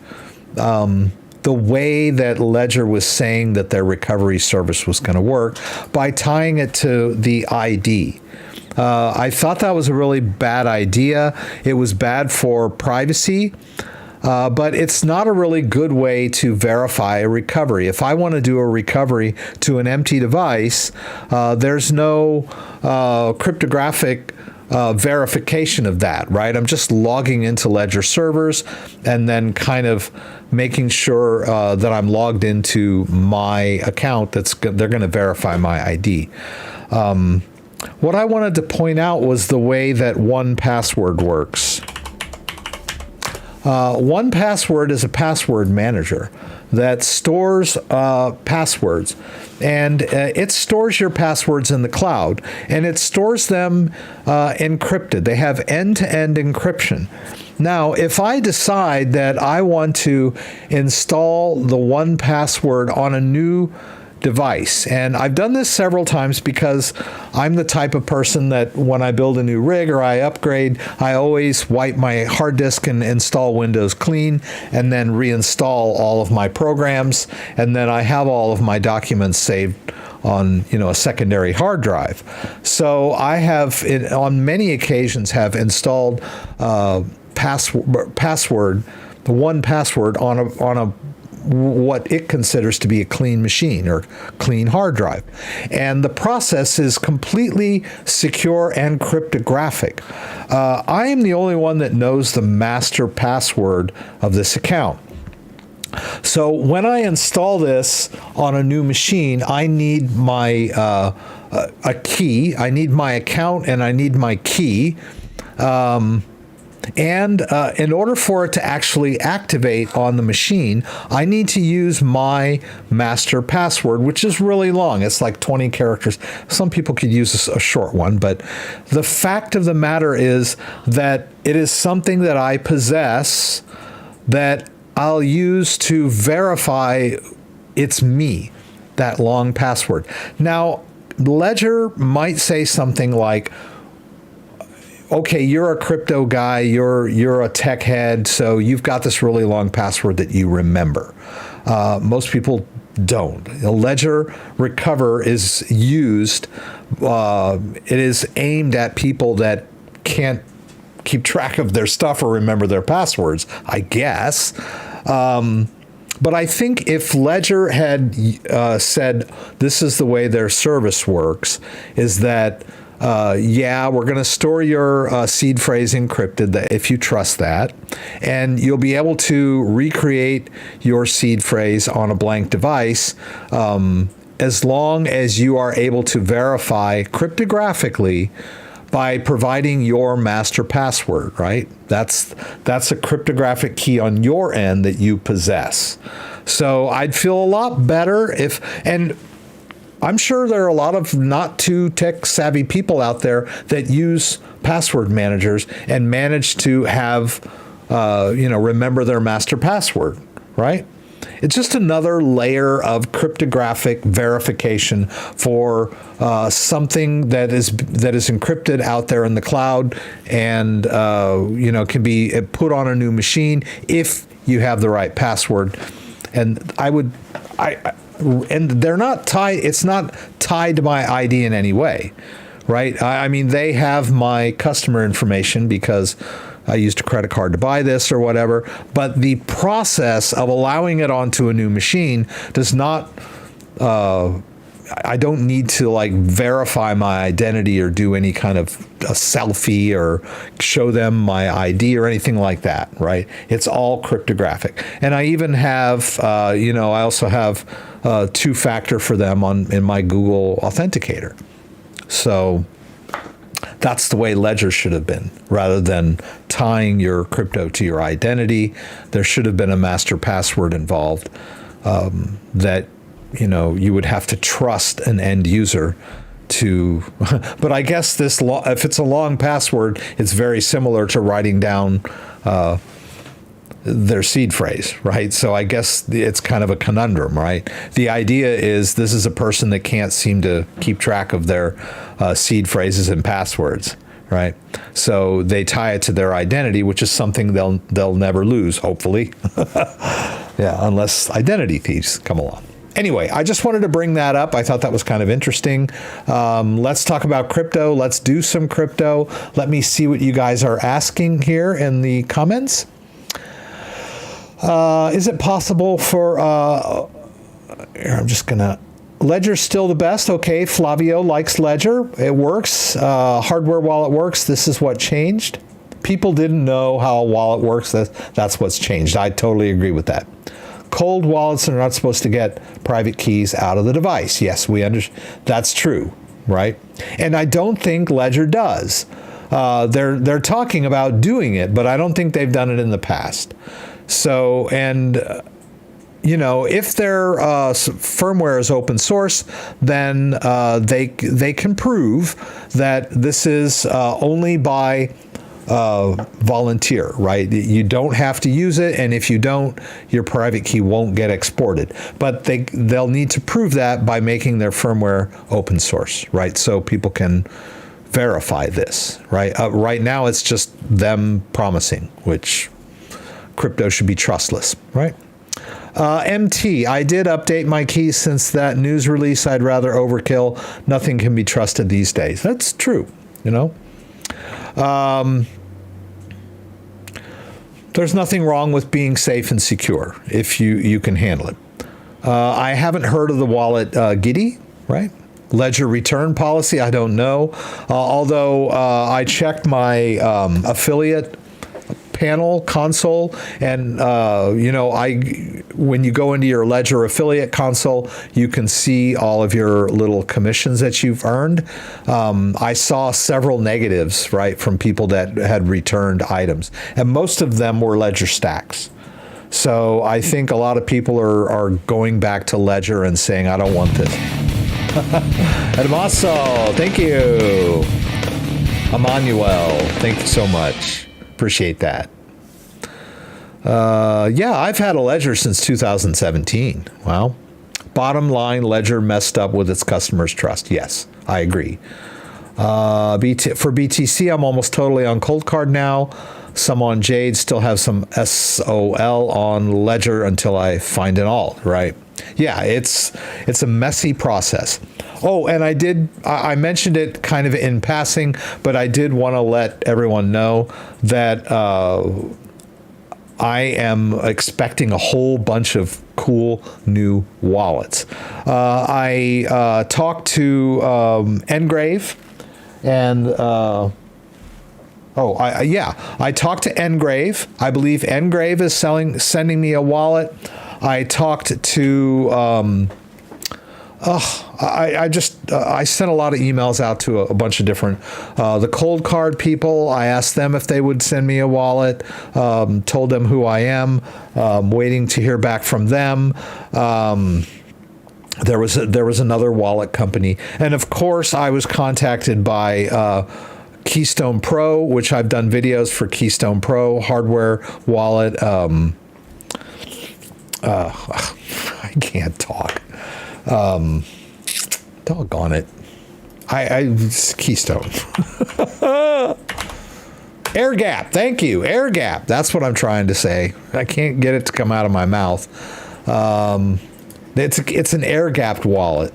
the way that Ledger was saying that their recovery service was going to work by tying it to the ID. I thought that was a really bad idea. It was bad for privacy. But it's not a really good way to verify a recovery. If I want to do a recovery to an empty device, there's no cryptographic verification of that, right? I'm just logging into Ledger servers and then kind of making sure that I'm logged into my account. They're going to verify my ID. What I wanted to point out was the way that 1Password works. 1Password is a password manager that stores passwords, and it stores your passwords in the cloud, and it stores them encrypted. They have end-to-end encryption. Now, if I decide that I want to install the 1Password on a new device, and I've done this several times because I'm the type of person that when I build a new rig or I upgrade, I always wipe my hard disk and install Windows clean and then reinstall all of my programs, and then I have all of my documents saved on a secondary hard drive. So I have on many occasions have installed password the one password on a what it considers to be a clean machine or clean hard drive. And the process is completely secure and cryptographic. I am the only one that knows the master password of this account. So when I install this on a new machine, I need my a key. I need my account and I need my key. And in order for it to actually activate on the machine, I need to use my master password, which is really long. It's like 20 characters. Some people could use a short one, but the fact of the matter is that it is something that I possess that I'll use to verify it's me, that long password. Now, Ledger might say something like, okay, you're a crypto guy, you're a tech head, so you've got this really long password that you remember. Most people don't. Ledger Recover is used, it is aimed at people that can't keep track of their stuff or remember their passwords, I guess. But I think if Ledger had said this is the way their service works, is that yeah, we're going to store your seed phrase encrypted if you trust that, and you'll be able to recreate your seed phrase on a blank device as long as you are able to verify cryptographically by providing your master password, right? That's a cryptographic key on your end that you possess. So I'd feel a lot better if, and I'm sure there are a lot of not too tech savvy people out there that use password managers and manage to have, remember their master password, right? It's just another layer of cryptographic verification for something that is encrypted out there in the cloud and can be put on a new machine if you have the right password. And and they're not tied. It's not tied to my ID in any way, right? I mean, they have my customer information because I used a credit card to buy this or whatever. But the process of allowing it onto a new machine does not. I don't need to verify my identity or do any kind of a selfie or show them my ID or anything like that, right? It's all cryptographic. And I even have, I also have two-factor for them in my Google Authenticator. So that's the way Ledger should have been. Rather than tying your crypto to your identity, there should have been a master password involved that you would have to trust an end user to, but I guess if it's a long password, it's very similar to writing down their seed phrase, right? So I guess it's kind of a conundrum, right? The idea is this is a person that can't seem to keep track of their seed phrases and passwords, right? So they tie it to their identity, which is something they'll never lose, hopefully. Yeah, unless identity thieves come along. Anyway, I just wanted to bring that up. I thought that was kind of interesting. Let's talk about crypto. Let's do some crypto. Let me see what you guys are asking here in the comments. Is it possible for, I'm just going to, Ledger's still the best. Okay, Flavio likes Ledger. It works. Hardware wallet works. This is what changed. People didn't know how a wallet works. That's what's changed. I totally agree with that. Cold wallets are not supposed to get private keys out of the device. Yes, we understand. That's true, right? And I don't think Ledger does. They're talking about doing it, but I don't think they've done it in the past. So, and if their firmware is open source, then they can prove that this is only by volunteer, right? You don't have to use it, and if you don't, your private key won't get exported. But they'll need to prove that by making their firmware open source, right? So people can verify this, right? Right now, it's just them promising, which crypto should be trustless, right? MT, I did update my keys since that news release. I'd rather overkill. Nothing can be trusted these days. That's true, There's nothing wrong with being safe and secure if you can handle it. I haven't heard of the wallet Giddy, right? Ledger return policy, I don't know. Although I checked my affiliate panel console, and when you go into your Ledger affiliate console, you can see all of your little commissions that you've earned. I saw several negatives, right, from people that had returned items, and most of them were Ledger stacks. So I think a lot of people are going back to Ledger and saying, I don't want this. Hermoso, thank you. Emmanuel, thank you so much. Appreciate that. Yeah, I've had a Ledger since 2017. Wow. Bottom line, Ledger messed up with its customers' trust. Yes, I agree. For BTC, I'm almost totally on Cold Card now. Some on Jade, still have some SOL on Ledger until I find an alt, right? Yeah, it's a messy process. Oh, and I mentioned it kind of in passing, but I did want to let everyone know that I am expecting a whole bunch of cool new wallets. I talked to Ngrave, and I talked to Ngrave. I believe Ngrave is sending me a wallet. I talked to I sent a lot of emails out to a bunch of different the Cold Card people. I asked them if they would send me a wallet. Told them who I am. Waiting to hear back from them. There was another wallet company, and of course I was contacted by Keystone Pro, which I've done videos for Keystone Pro hardware wallet. I can't talk. Doggone it. Keystone. Air gap. Thank you. Air gap. That's what I'm trying to say. I can't get it to come out of my mouth. It's an air gapped wallet.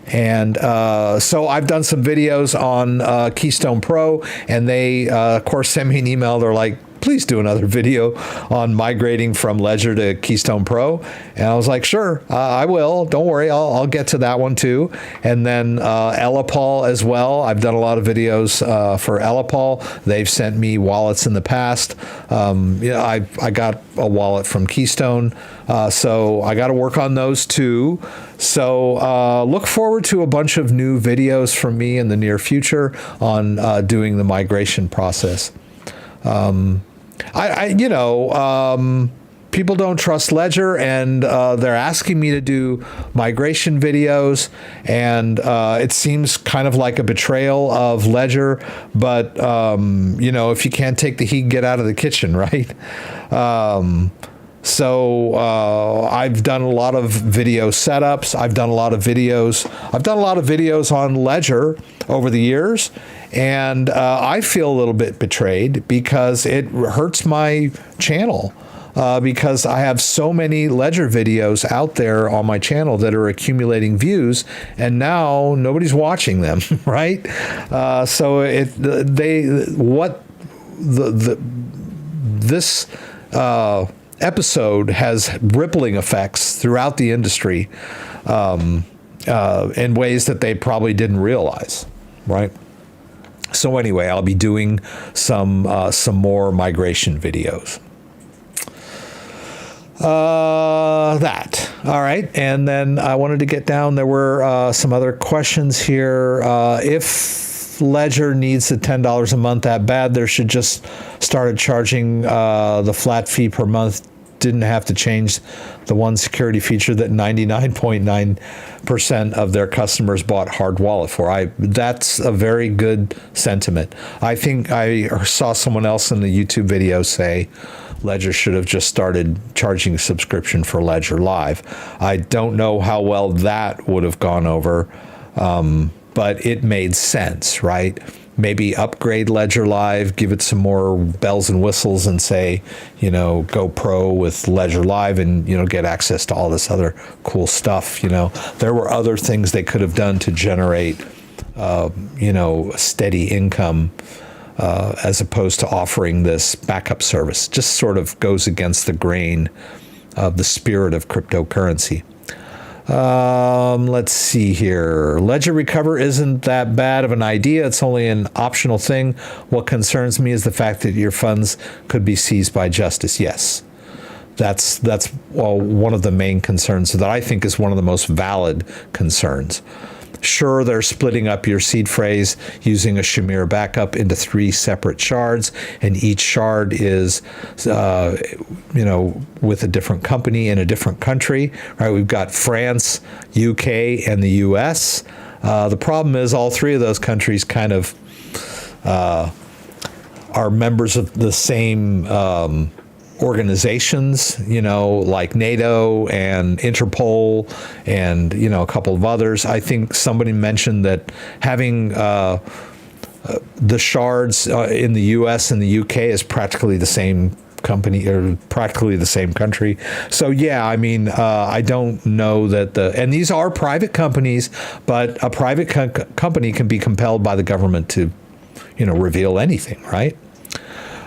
And so I've done some videos on Keystone Pro, and they, of course, sent me an email. They're like, please do another video on migrating from Ledger to Keystone Pro. And I was like, sure, I will. Don't worry, I'll get to that one too. And then Ellipal as well. I've done a lot of videos for Ellipal. They've sent me wallets in the past. I got a wallet from Keystone. So I got to work on those too. So look forward to a bunch of new videos from me in the near future on doing the migration process. People don't trust Ledger, and they're asking me to do migration videos, and it seems kind of like a betrayal of Ledger, but if you can't take the heat, get out of the kitchen, right? So I've done a lot of video setups. I've done a lot of videos on Ledger over the years, and I feel a little bit betrayed because it hurts my channel. Because I have so many Ledger videos out there on my channel that are accumulating views, and now nobody's watching them, right? This episode has rippling effects throughout the industry in ways that they probably didn't realize, right? So anyway, I'll be doing some more migration videos. All right, and then I wanted to get down. There were some other questions here. If Ledger needs the $10 a month that bad, there should just started charging the flat fee per month. Didn't have to change the one security feature that 99.9% of their customers bought hard wallet for. That's a very good sentiment. I think I saw someone else in the YouTube video say Ledger should have just started charging subscription for Ledger Live. I don't know how well that would have gone over, but it made sense, right? Maybe upgrade Ledger Live, give it some more bells and whistles, and say, go pro with Ledger Live and, get access to all this other cool stuff. There were other things they could have done to generate, steady income as opposed to offering this backup service. Just sort of goes against the grain of the spirit of cryptocurrency. Let's see here. Ledger Recover isn't that bad of an idea. It's only an optional thing. What concerns me is the fact that your funds could be seized by justice. Yes. That's one of the main concerns that I think is one of the most valid concerns. Sure, they're splitting up your seed phrase using a Shamir backup into 3 separate shards, and each shard is, with a different company in a different country. Right? We've got France, UK, and the US. The problem is all 3 of those countries kind of are members of the same organizations, like NATO and Interpol and, a couple of others. I think somebody mentioned that having the shards in the US and the UK is practically the same company or practically the same country. So yeah, I don't know that and these are private companies, but a private company can be compelled by the government to, reveal anything, right?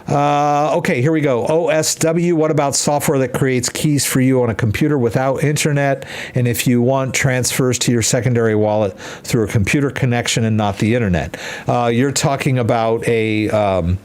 Okay, here we go. OSW, what about software that creates keys for you on a computer without internet? And if you want transfers to your secondary wallet through a computer connection and not the internet? You're talking about an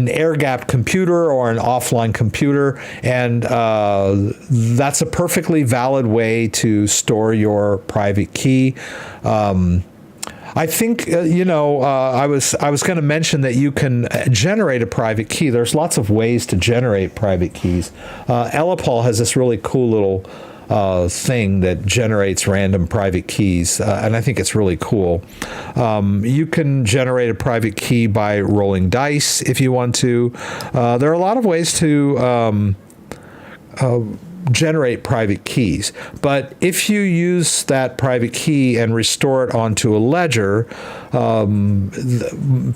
air-gapped computer or an offline computer, and that's a perfectly valid way to store your private key. I think, I was going to mention that you can generate a private key. There's lots of ways to generate private keys. Elipal has this really cool little thing that generates random private keys, and I think it's really cool. You can generate a private key by rolling dice if you want to. There are a lot of ways to generate private keys, but if you use that private key and restore it onto a ledger,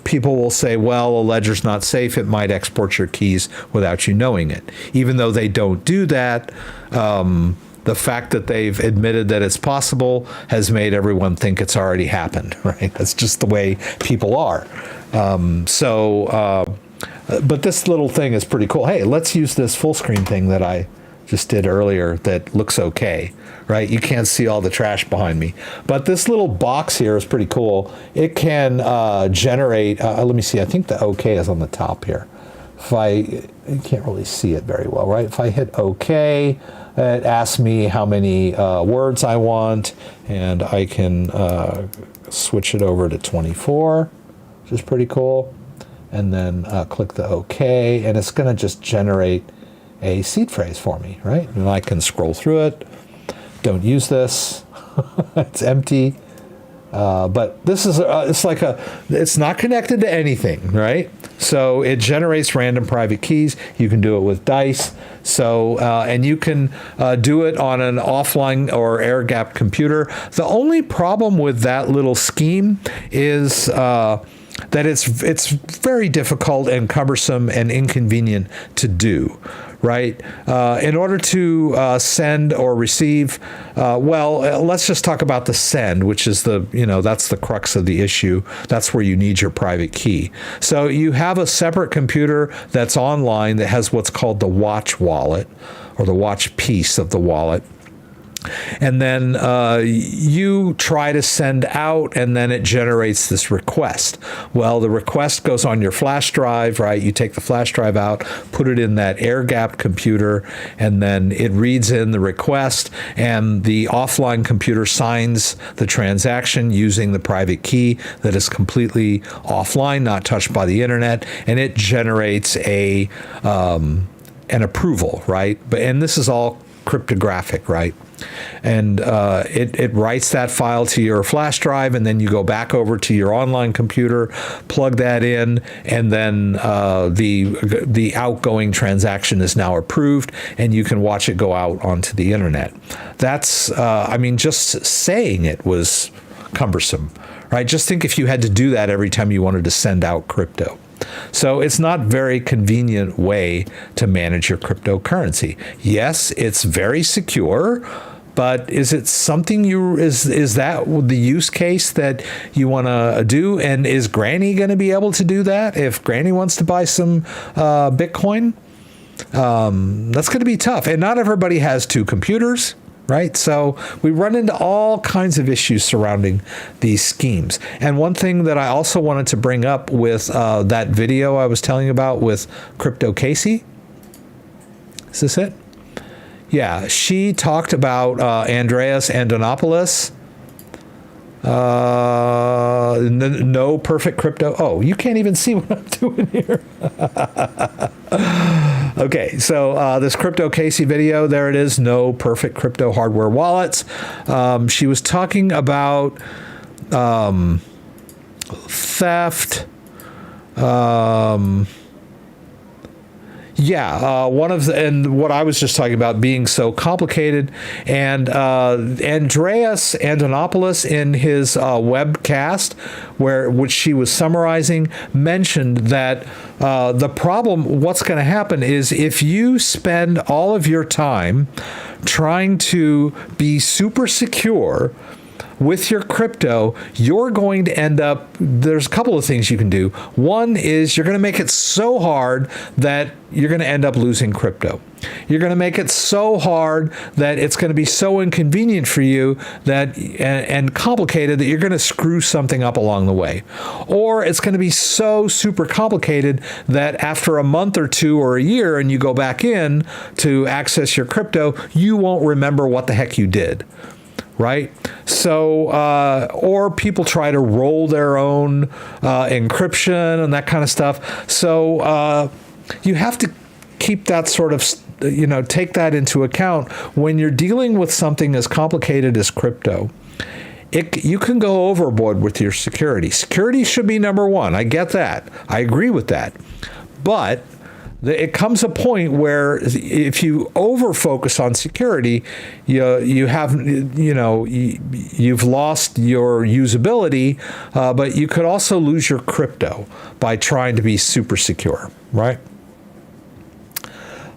people will say, well, a ledger's not safe. It might export your keys without you knowing it. Even though they don't do that, the fact that they've admitted that it's possible has made everyone think it's already happened, right? That's just the way people are. But this little thing is pretty cool. Hey, let's use this full screen thing that I just did earlier that looks okay, right? You can't see all the trash behind me. But this little box here is pretty cool. It can generate, let me see, I think the OK is on the top here. You can't really see it very well, right? If I hit OK, it asks me how many words I want, and I can switch it over to 24, which is pretty cool. And then click the OK, and it's going to just generate a seed phrase for me, right? And I can scroll through it. Don't use this. It's empty. But this is it's not connected to anything, right? So it generates random private keys. You can do it with dice. So and you can do it on an offline or air-gapped computer. The only problem with that little scheme is that it's very difficult and cumbersome and inconvenient to do. Right? In order to send or receive, let's just talk about the send, which is that's the crux of the issue. That's where you need your private key. So you have a separate computer that's online that has what's called the watch wallet, or the watch piece of the wallet. And then you try to send out, and then it generates this request. Well, the request goes on your flash drive, right? You take the flash drive out, put it in that air-gapped computer, and then it reads in the request, and the offline computer signs the transaction using the private key that is completely offline, not touched by the internet, and it generates an approval, right? And this is all cryptographic, right? And it writes that file to your flash drive, and then you go back over to your online computer, plug that in, and then the outgoing transaction is now approved, and you can watch it go out onto the internet. That's, just saying it was cumbersome, right? Just think if you had to do that every time you wanted to send out crypto. So it's not a very convenient way to manage your cryptocurrency. Yes, it's very secure, But is it something is that the use case that you want to do? And is Granny going to be able to do that? If Granny wants to buy some Bitcoin, that's going to be tough. And not everybody has two computers, right? So we run into all kinds of issues surrounding these schemes. And one thing that I also wanted to bring up with that video I was telling you about with CryptoCasey, is this it? Yeah, she talked about Andreas Antonopoulos. No perfect crypto. Oh, you can't even see what I'm doing here. Okay, so this CryptoCasey video, there it is. No perfect crypto hardware wallets. She was talking about theft. And what I was just talking about being so complicated. And Andreas Antonopoulos in his webcast, which she was summarizing, mentioned that the problem, what's going to happen is if you spend all of your time trying to be super secure with your crypto, you're going to end up, there's a couple of things you can do. One is you're going to make it so hard that you're going to end up losing crypto. You're going to make it so hard that it's going to be so inconvenient for you that and complicated that you're going to screw something up along the way. Or it's going to be so super complicated that after a month or two or a year and you go back in to access your crypto, you won't remember what the heck you did. Right? So, or people try to roll their own encryption and that kind of stuff. So you have to keep that sort of, take that into account when you're dealing with something as complicated as crypto. You can go overboard with your security. Security should be number one. I get that. I agree with that. But it comes a point where if you over focus on security, you've lost your usability, but you could also lose your crypto by trying to be super secure, right?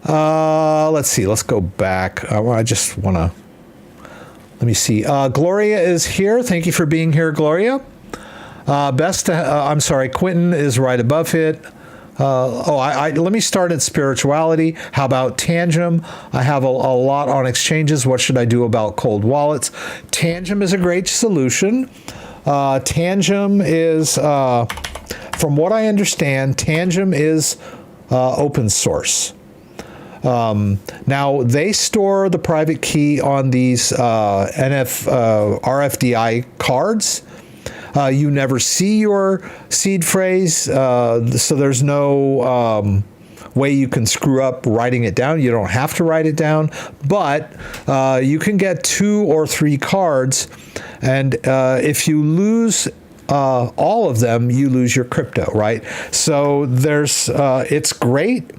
Let's see. Let's go back. I just want to, let me see. Gloria is here. Thank you for being here, Gloria. Quentin is right above it. Let me start at spirituality. How about Tangem? I have a lot on exchanges. What should I do about cold wallets? Tangem is a great solution. Tangem is, from what I understand, Tangem is open source. Now, they store the private key on these RFDI cards. You never see your seed phrase, so there's no way you can screw up writing it down. You don't have to write it down, but you can get 2 or 3 cards, and if you lose all of them, you lose your crypto, right? So it's great.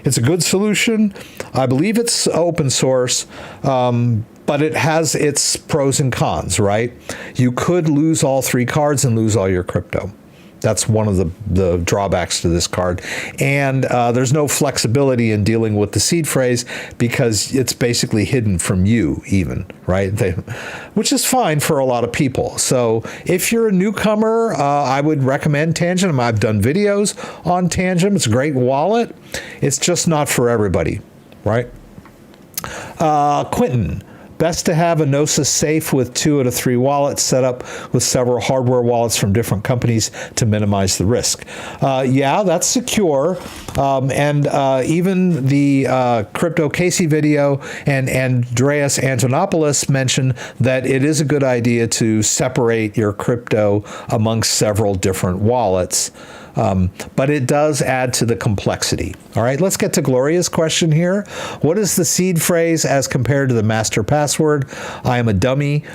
It's a good solution. I believe it's open source. But it has its pros and cons, right? You could lose all 3 cards and lose all your crypto. That's one of the drawbacks to this card. And there's no flexibility in dealing with the seed phrase because it's basically hidden from you even, right? Which is fine for a lot of people. So if you're a newcomer, I would recommend Tangem. I've done videos on Tangem. It's a great wallet. It's just not for everybody, right? Quentin. Best to have a Gnosis safe with 2 out of 3 wallets set up with several hardware wallets from different companies to minimize the risk. Yeah, that's secure. And even the CryptoCasey video and Andreas Antonopoulos mentioned that it is a good idea to separate your crypto amongst several different wallets. But it does add to the complexity. All right, let's get to Gloria's question here. What is the seed phrase as compared to the master password? I am a dummy.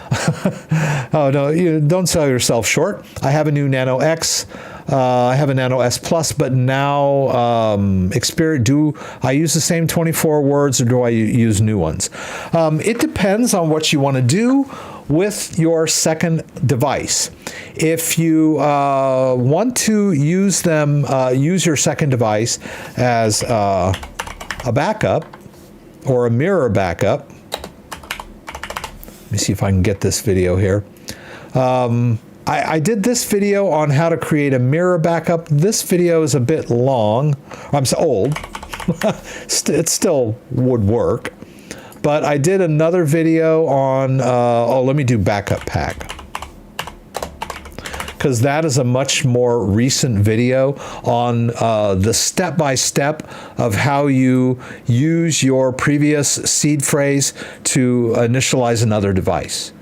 Oh, no, don't sell yourself short. I have a new Nano X. I have a Nano S Plus, but now do I use the same 24 words or do I use new ones? It depends on what you want to do with your second device. If you want to use your second device as a backup or a mirror backup, me see if I can get this video here. I did this video on how to create a mirror backup. This video is a bit long. I'm so old. It still would work. But I did another video on, let me do backup pack, because that is a much more recent video on the step-by-step of how you use your previous seed phrase to initialize another device.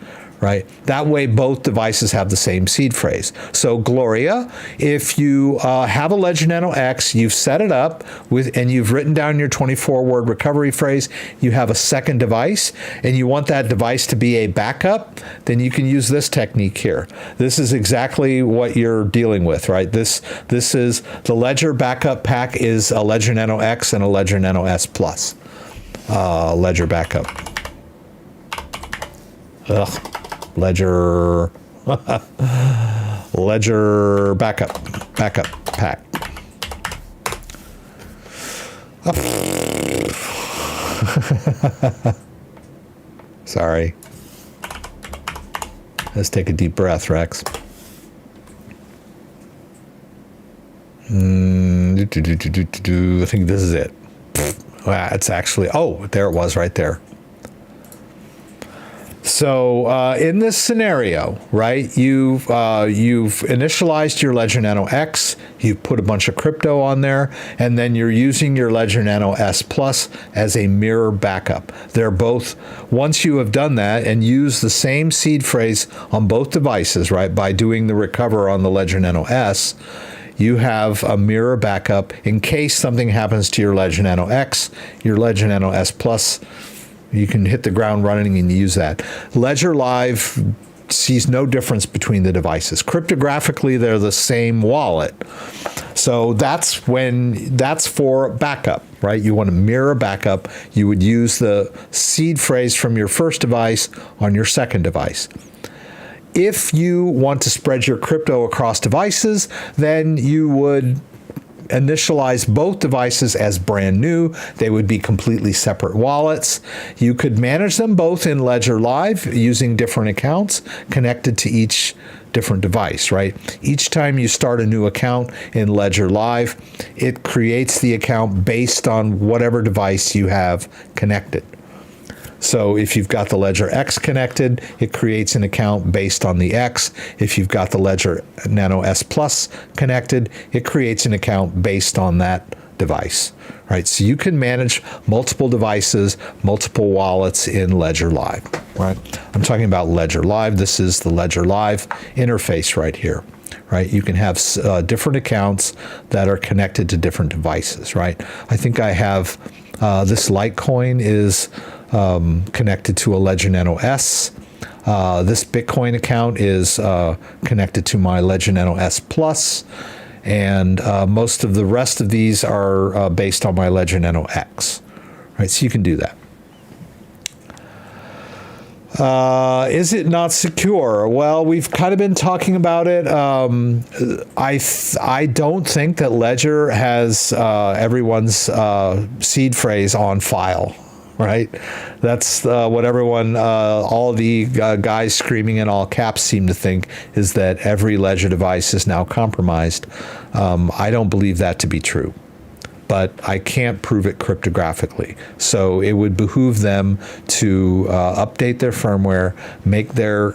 Right? That way, both devices have the same seed phrase. So, Gloria, if you have a Ledger Nano X, you've set it up and you've written down your 24-word recovery phrase, you have a second device, and you want that device to be a backup, then you can use this technique here. This is exactly what you're dealing with, right? This is the Ledger backup pack is a Ledger Nano X and a Ledger Nano S Plus Ledger backup. Ledger backup pack. Sorry. Let's take a deep breath, Rex. I think this is it. It's actually, there it was right there. So in this scenario, right, you've initialized your Ledger Nano X, you've put a bunch of crypto on there, and then you're using your Ledger Nano S Plus as a mirror backup. They're both, once you have done that and use the same seed phrase on both devices, right, by doing the recover on the Ledger Nano S, you have a mirror backup in case something happens to your Ledger Nano X, your Ledger Nano S Plus. You can hit the ground running and use that. Ledger Live sees no difference between the devices. Cryptographically, they're the same wallet. So that's for backup, right? You want to mirror backup. You would use the seed phrase from your first device on your second device. If you want to spread your crypto across devices, then you would initialize both devices as brand new. They would be completely separate wallets. You could manage them both in Ledger Live using different accounts connected to each different device, right? Each time you start a new account in Ledger Live, it creates the account based on whatever device you have connected. So if you've got the Ledger X connected, it creates an account based on the X. If you've got the Ledger Nano S Plus connected, it creates an account based on that device, right? So you can manage multiple devices, multiple wallets in Ledger Live, right? I'm talking about Ledger Live. This is the Ledger Live interface right here, right? You can have different accounts that are connected to different devices, right? I think I have this Litecoin is connected to a Ledger Nano S. This Bitcoin account is connected to my Ledger Nano S Plus, and most of the rest of these are based on my Ledger Nano X. Right, so you can do that. Is it not secure? Well, we've kind of been talking about it. I don't think that Ledger has everyone's seed phrase on file. Right? That's what everyone, all the guys screaming in all caps seem to think, is that every Ledger device is now compromised. I don't believe that to be true, but I can't prove it cryptographically. So it would behoove them to update their firmware, make their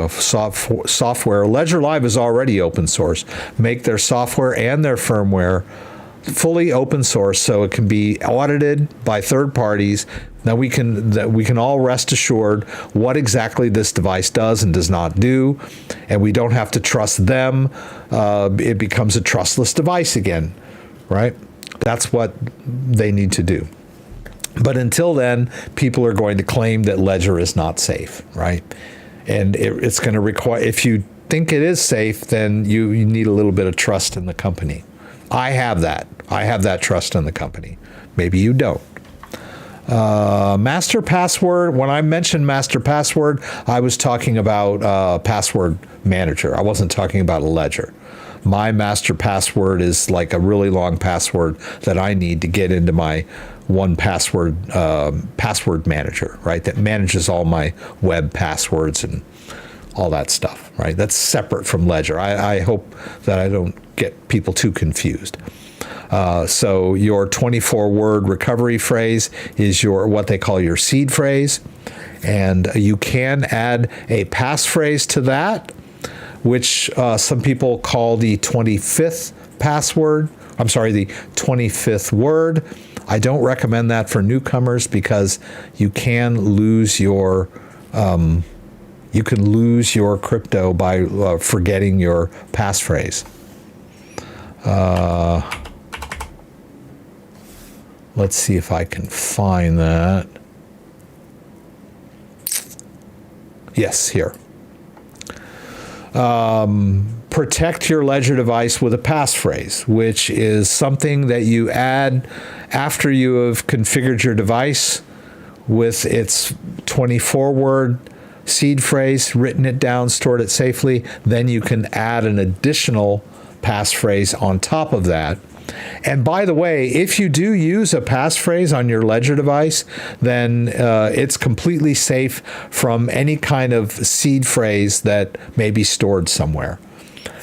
software. Ledger Live is already open source. Make their software and their firmware fully open source, so it can be audited by third parties. Now we can all rest assured what exactly this device does and does not do, and we don't have to trust them. It becomes a trustless device again, right? That's what they need to do. But until then, people are going to claim that Ledger is not safe, right? And it's going to require, if you think it is safe, then you need a little bit of trust in the company. I have that. I have that trust in the company. Maybe you don't. Master password. When I mentioned master password, I was talking about password manager. I wasn't talking about a ledger. My master password is like a really long password that I need to get into my one password password manager, right? That manages all my web passwords and all that stuff, right? That's separate from Ledger. I hope that I don't get people too confused. So your 24-word recovery phrase is your what they call your seed phrase, and you can add a passphrase to that, which some people call the 25th password. I'm sorry, the 25th word. I don't recommend that for newcomers because you can lose your crypto by forgetting your passphrase. Let's see if I can find that. Yes, here. Protect your Ledger device with a passphrase, which is something that you add after you have configured your device with its 24-word seed phrase, written it down, stored it safely. Then you can add an additional passphrase on top of that. And by the way, if you do use a passphrase on your Ledger device, then it's completely safe from any kind of seed phrase that may be stored somewhere.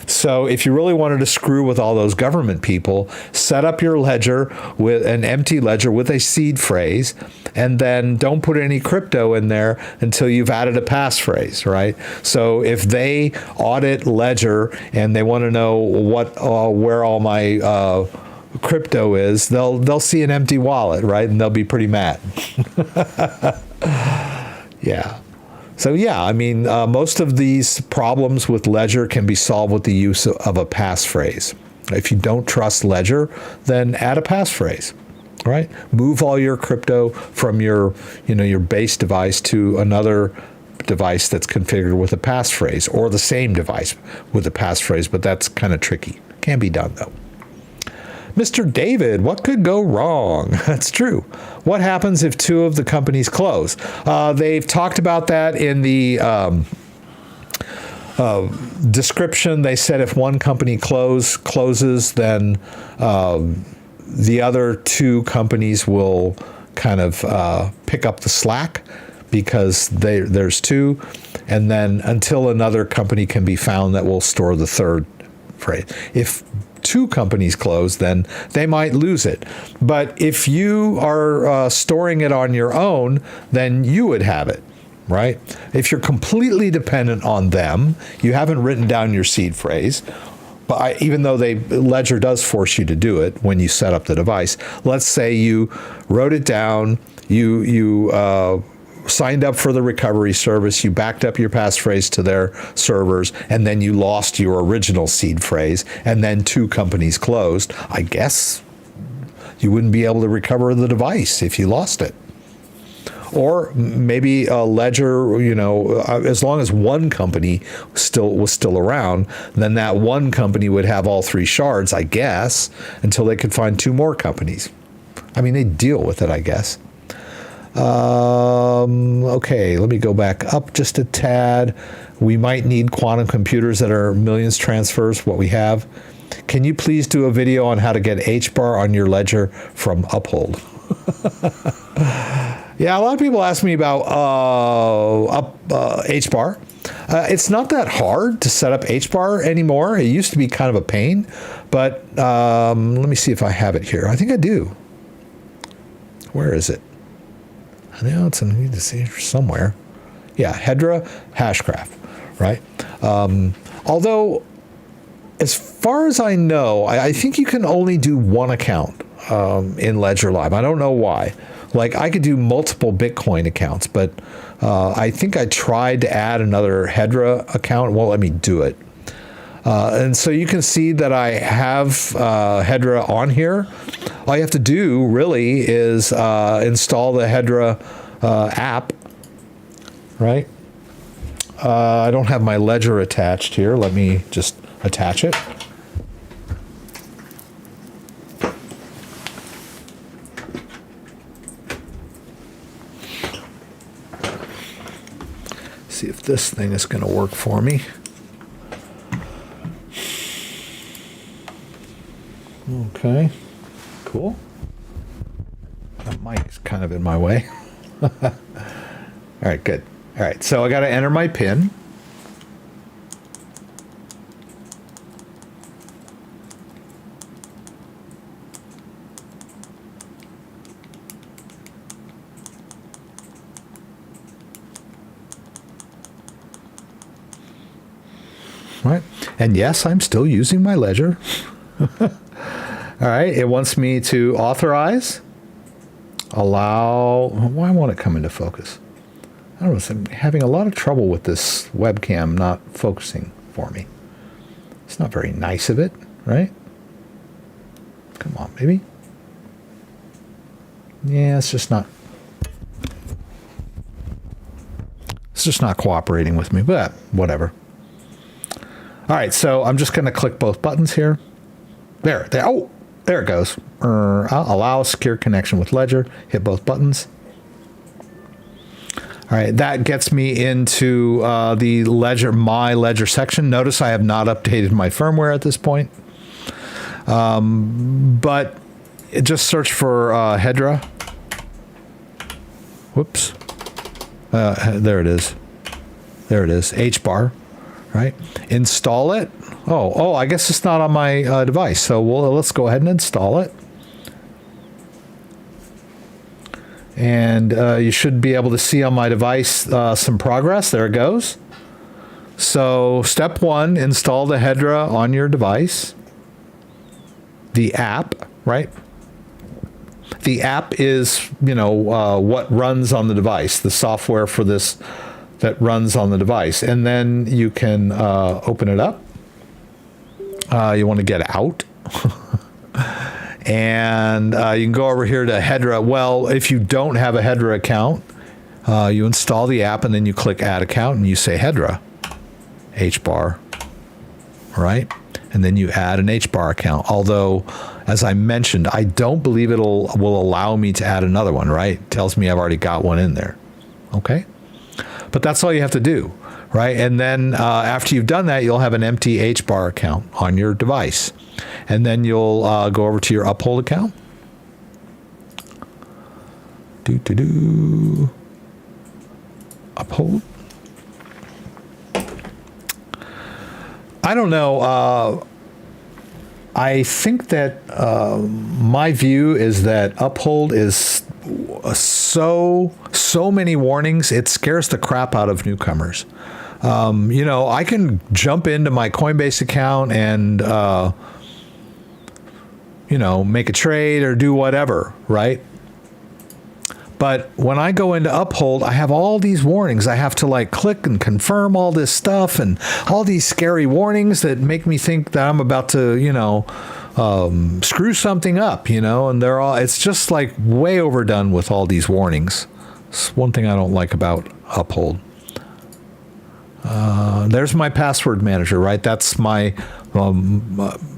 So if you really wanted to screw with all those government people, set up your ledger with an empty ledger with a seed phrase, and then don't put any crypto in there until you've added a passphrase, right? So if they audit Ledger and they want to know where all my crypto is, they'll see an empty wallet, right? And they'll be pretty mad. Yeah. So yeah, I mean, most of these problems with Ledger can be solved with the use of a passphrase. If you don't trust Ledger, then add a passphrase, right? Move all your crypto from your base device to another device that's configured with a passphrase, or the same device with a passphrase, but that's kind of tricky. Can be done though. Mr. David, what could go wrong? That's true. What happens if two of the companies close? They've talked about that in the description. They said if one company closes, then the other two companies will kind of pick up the slack because there's two, and then until another company can be found that will store the third phrase. If two companies close, then they might lose it. But if you are storing it on your own, then you would have it, right? If you're completely dependent on them, you haven't written down your seed phrase, but even though Ledger does force you to do it when you set up the device. Let's say you wrote it down, you signed up for the recovery service, you backed up your passphrase to their servers, and then you lost your original seed phrase, and then two companies closed. I guess you wouldn't be able to recover the device if you lost it. Or maybe a Ledger, as long as one company was still around, then that one company would have all three shards, I guess, until they could find two more companies. I mean, they deal with it, I guess. Okay, let me go back up just a tad. We might need quantum computers that are millions transfers, what we have. Can you please do a video on how to get HBAR on your Ledger from Uphold? Yeah, a lot of people ask me about HBAR. It's not that hard to set up HBAR anymore. It used to be kind of a pain, but let me see if I have it here. I think I do. Where is it? I know it's in somewhere. Yeah, Hedra Hashgraph, right? Although, as far as I know, I think you can only do one account in Ledger Live. I don't know why. Like, I could do multiple Bitcoin accounts, but I think I tried to add another Hedra account. It won't let me do it. And so you can see that I have Hedra on here. All you have to do really is install the Hedra app, right? I don't have my Ledger attached here. Let me just attach it. See if this thing is going to work for me. Okay, cool. Come kind of in my way. All right, good. All right, so I got to enter my PIN. Right. And yes, I'm still using my ledger. All right. It wants me to authorize, allow. Why won't it come into focus? I don't know. I'm having a lot of trouble with this webcam not focusing for me. It's not very nice of it, right? Come on, maybe. Yeah, it's just not. It's just not cooperating with me, but whatever. All right, so I'm just going to click both buttons here. There. Oh, there it goes. Allow secure connection with Ledger. Hit both buttons. All right, that gets me into the Ledger, my Ledger section. Notice I have not updated my firmware at this point. But just search for Hedra. Whoops. There it is. There it is. HBAR. Right? Install it. Oh, I guess it's not on my device. So let's go ahead and install it. And you should be able to see on my device some progress. There it goes. So step 1, install the Hedra on your device. The app, right? The app is, what runs on the device, the software for this that runs on the device. And then you can open it up. You want to get out. And you can go over here to Hedra. Well, if you don't have a Hedra account, you install the app and then you click Add Account and you say Hedra, HBAR, right? And then you add an HBAR account. Although, as I mentioned, I don't believe will allow me to add another one, right? It tells me I've already got one in there. Okay? But that's all you have to do, right? And then after you've done that, you'll have an empty HBAR account on your device. And then you'll go over to your Uphold account. Uphold. I don't know. I think that my view is that Uphold is so many warnings. It scares the crap out of newcomers. I can jump into my Coinbase account and make a trade or do whatever, right? But when I go into Uphold, I have all these warnings. I have to click and confirm all this stuff and all these scary warnings that make me think that I'm about to, screw something up, and it's just way overdone with all these warnings. It's one thing I don't like about Uphold. There's my password manager, right? That's my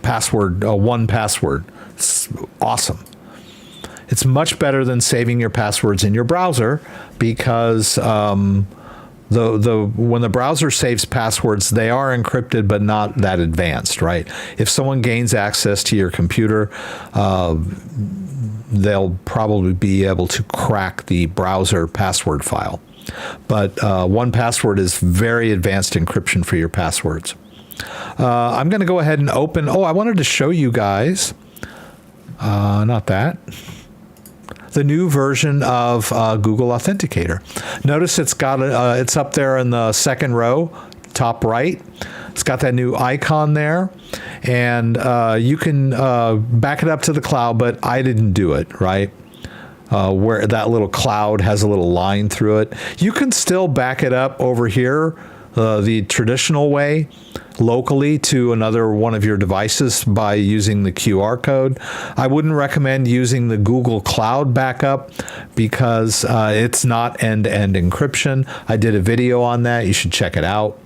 password, 1Password. It's awesome. It's much better than saving your passwords in your browser because when the browser saves passwords, they are encrypted but not that advanced, right? If someone gains access to your computer, they'll probably be able to crack the browser password file. But 1Password is very advanced encryption for your passwords. I'm going to go ahead and open. Oh, I wanted to show you guys. Not that. The new version of Google Authenticator. Notice it's got it's up there in the second row, top right. It's got that new icon there, and you can back it up to the cloud, but I didn't do it, right? Where that little cloud has a little line through it. You can still back it up over here the traditional way, locally to another one of your devices by using the QR code. I wouldn't recommend using the Google Cloud backup because it's not end-to-end encryption. I did a video on that. You should check it out.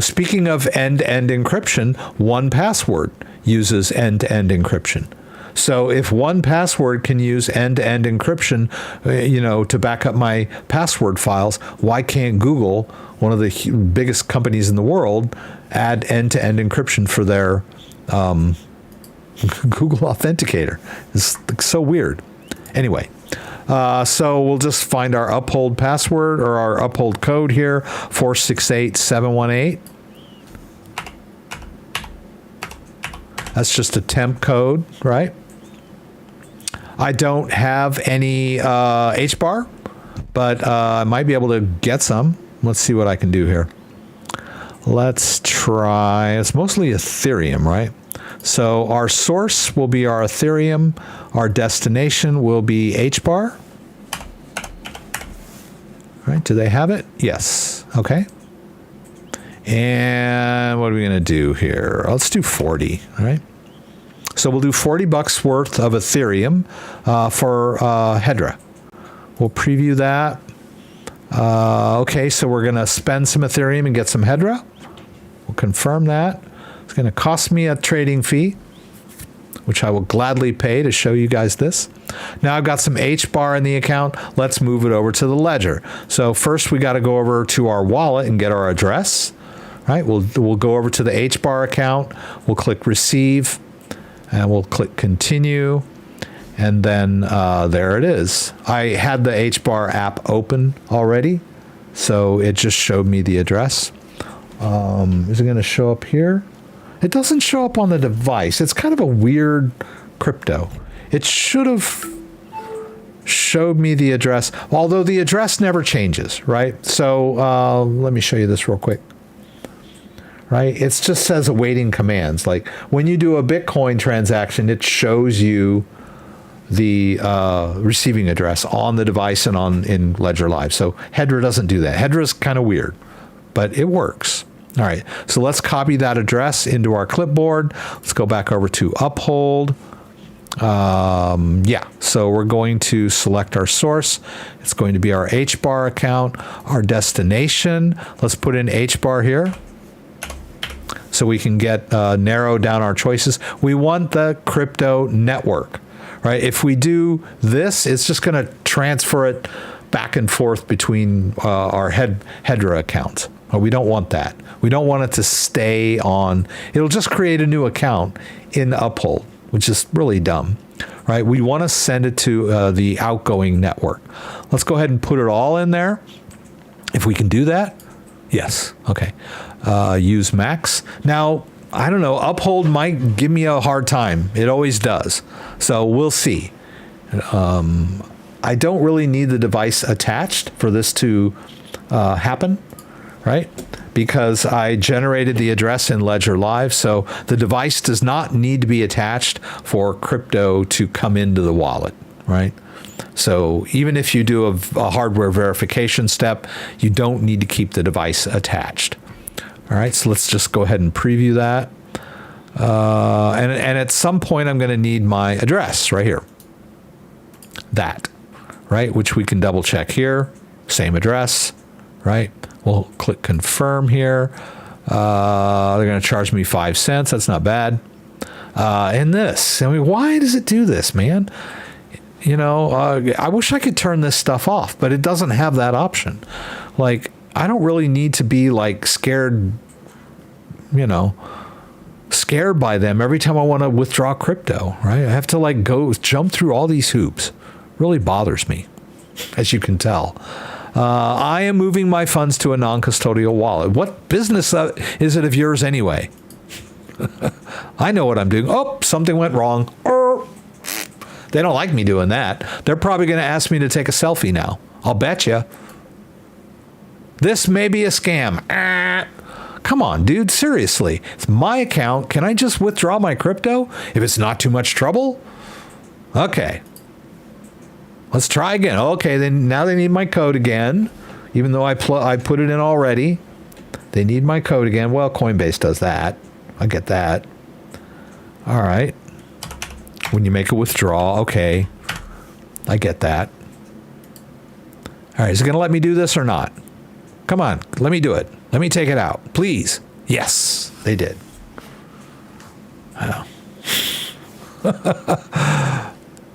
Speaking of end-to-end encryption, 1Password uses end-to-end encryption. So if 1Password can use end-to-end encryption, to back up my password files, why can't Google, one of the biggest companies in the world, add end-to-end encryption for their Google Authenticator. It's so weird. Anyway, so we'll just find our uphold password or our uphold code here, 468718. That's just a temp code, right? I don't have any HBAR, but I might be able to get some. Let's see what I can do here. Let's try, it's mostly Ethereum, right? So our source will be our Ethereum. Our destination will be HBAR. Right, do they have it? Yes, okay. And what are we gonna do here? Let's do 40, all right? So we'll do $40 worth of Ethereum for Hedra. We'll preview that. Okay, so we're gonna spend some Ethereum and get some Hedra. We'll confirm that. It's gonna cost me a trading fee, which I will gladly pay to show you guys this. Now I've got some HBAR in the account. Let's move it over to the ledger. So first we gotta go over to our wallet and get our address. Right, we'll go over to the HBAR account. We'll click receive and we'll click continue. And then there it is. I had the HBAR app open already, so it just showed me the address. Is it going to show up here? It doesn't show up on the device. It's kind of a weird crypto. It should have showed me the address, although the address never changes, right? So let me show you this real quick. Right? It just says awaiting commands. Like when you do a Bitcoin transaction, it shows you the receiving address on the device and in Ledger Live. So Hedra doesn't do that. Hedra is kind of weird, but it works. All right, so let's copy that address into our clipboard. Let's go back over to Uphold. Yeah, so we're going to select our source. It's going to be our HBAR account, our destination. Let's put in HBAR here, so we can get narrow down our choices. We want the crypto network, right? If we do this, it's just going to transfer it back and forth between our Hedra accounts. We don't want that. We don't want it to stay on. It'll just create a new account in Uphold, which is really dumb, right? We want to send it to the outgoing network. Let's go ahead and put it all in there. If we can do that, yes, okay. Use max. Now, I don't know, Uphold might give me a hard time. It always does. So we'll see. I don't really need the device attached for this to happen, right? Because I generated the address in Ledger Live, so the device does not need to be attached for crypto to come into the wallet, right? So even if you do a hardware verification step, you don't need to keep the device attached. All right, so let's just go ahead and preview that. And at some point, I'm going to need my address right here. That, right, which we can double check here. Same address, right? We'll click confirm here. They're going to charge me 5 cents. That's not bad. And this, I mean, why does it do this, man? You know, I wish I could turn this stuff off, but it doesn't have that option. Like, I don't really need to be like scared, you know, scared by them every time I want to withdraw crypto, right? I have to like jump through all these hoops. Really bothers me, as you can tell. I am moving my funds to a non-custodial wallet. What business is it of yours anyway? I know what I'm doing. Oh, something went wrong. They don't like me doing that. They're probably going to ask me to take a selfie now. I'll bet you. This may be a scam. Come on, dude. Seriously. It's my account. Can I just withdraw my crypto if it's not too much trouble? Okay. Let's try again. Okay, then now they need my code again, even though I put it in already. They need my code again. Well, Coinbase does that. I get that. All right. When you make a withdrawal, okay. I get that. All right, is it going to let me do this or not? Come on, let me do it. Let me take it out, please. Yes, they did. Oh.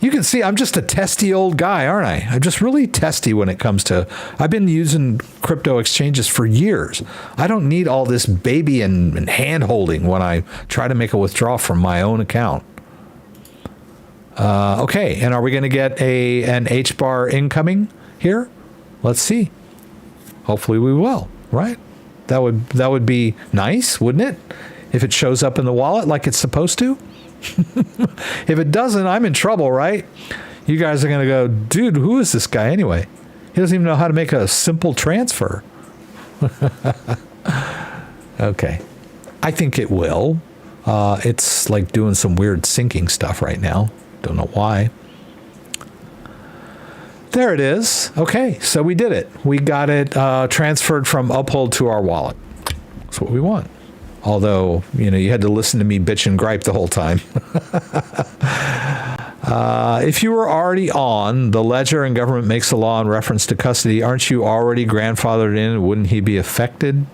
You can see I'm just a testy old guy, aren't I? I'm just really testy when it comes to, I've been using crypto exchanges for years. I don't need all this baby and hand holding when I try to make a withdrawal from my own account. Okay, and are we going to get an H-bar incoming here? Let's see. Hopefully we will, right? That would be nice, wouldn't it? If it shows up in the wallet like it's supposed to. If it doesn't, I'm in trouble, right? You guys are going to go, dude, who is this guy anyway? He doesn't even know how to make a simple transfer. Okay. I think it will. It's like doing some weird syncing stuff right now. Don't know why. There it is. Okay, so we did it. We got it transferred from Uphold to our wallet. That's what we want. Although, you had to listen to me bitch and gripe the whole time. If you were already on the ledger and government makes a law in reference to custody, aren't you already grandfathered in? Wouldn't he be affected?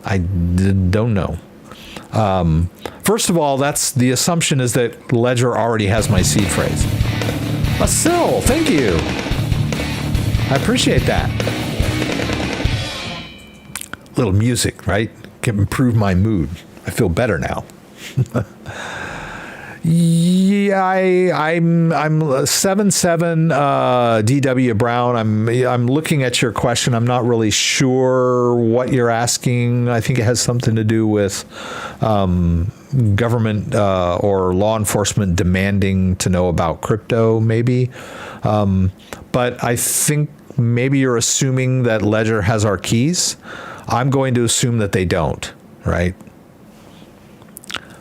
I don't know. First of all, that's the assumption is that Ledger already has my seed phrase. Basil, thank you. I appreciate that. Little music, right? Can improve my mood. I feel better now. Yeah, I'm 77 DW Brown. I'm looking at your question. I'm not really sure what you're asking. I think it has something to do with government or law enforcement demanding to know about crypto, maybe. But I think maybe you're assuming that Ledger has our keys. I'm going to assume that they don't, right?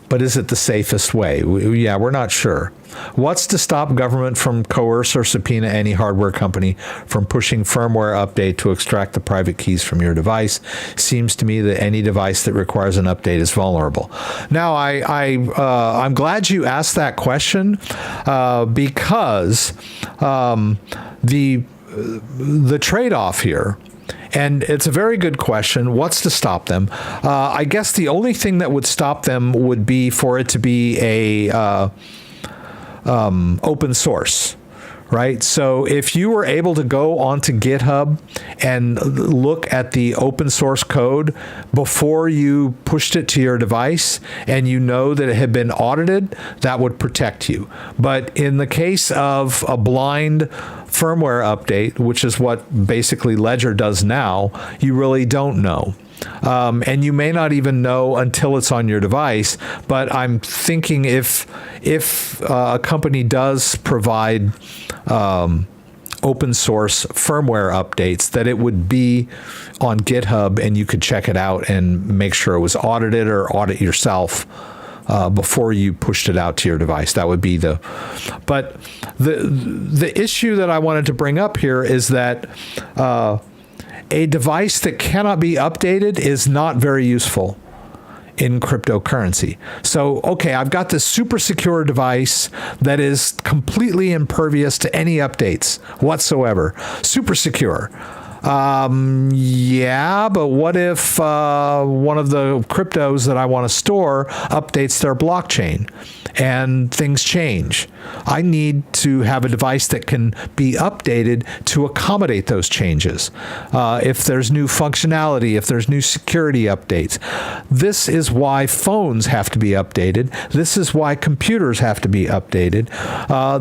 But is it the safest way? We're not sure. What's to stop government from coerce or subpoena any hardware company from pushing firmware update to extract the private keys from your device? Seems to me that any device that requires an update is vulnerable. Now, I'm glad you asked that question because the trade-off here. And it's a very good question. What's to stop them? I guess the only thing that would stop them would be for it to be a open source, right? So if you were able to go onto GitHub and look at the open source code before you pushed it to your device and you know that it had been audited, that would protect you. But in the case of a blind firmware update, which is what basically Ledger does now, you really don't know. And you may not even know until it's on your device. But I'm thinking if a company does provide open source firmware updates, that it would be on GitHub and you could check it out and make sure it was audited or audit yourself before you pushed it out to your device. That would be but the issue that I wanted to bring up here is that a device that cannot be updated is not very useful in cryptocurrency. So, okay, I've got this super secure device that is completely impervious to any updates whatsoever. Super secure. Yeah, but what if one of the cryptos that I want to store updates their blockchain and things change? I need to have a device that can be updated to accommodate those changes. If there's new functionality, if there's new security updates. This is why phones have to be updated. This is why computers have to be updated.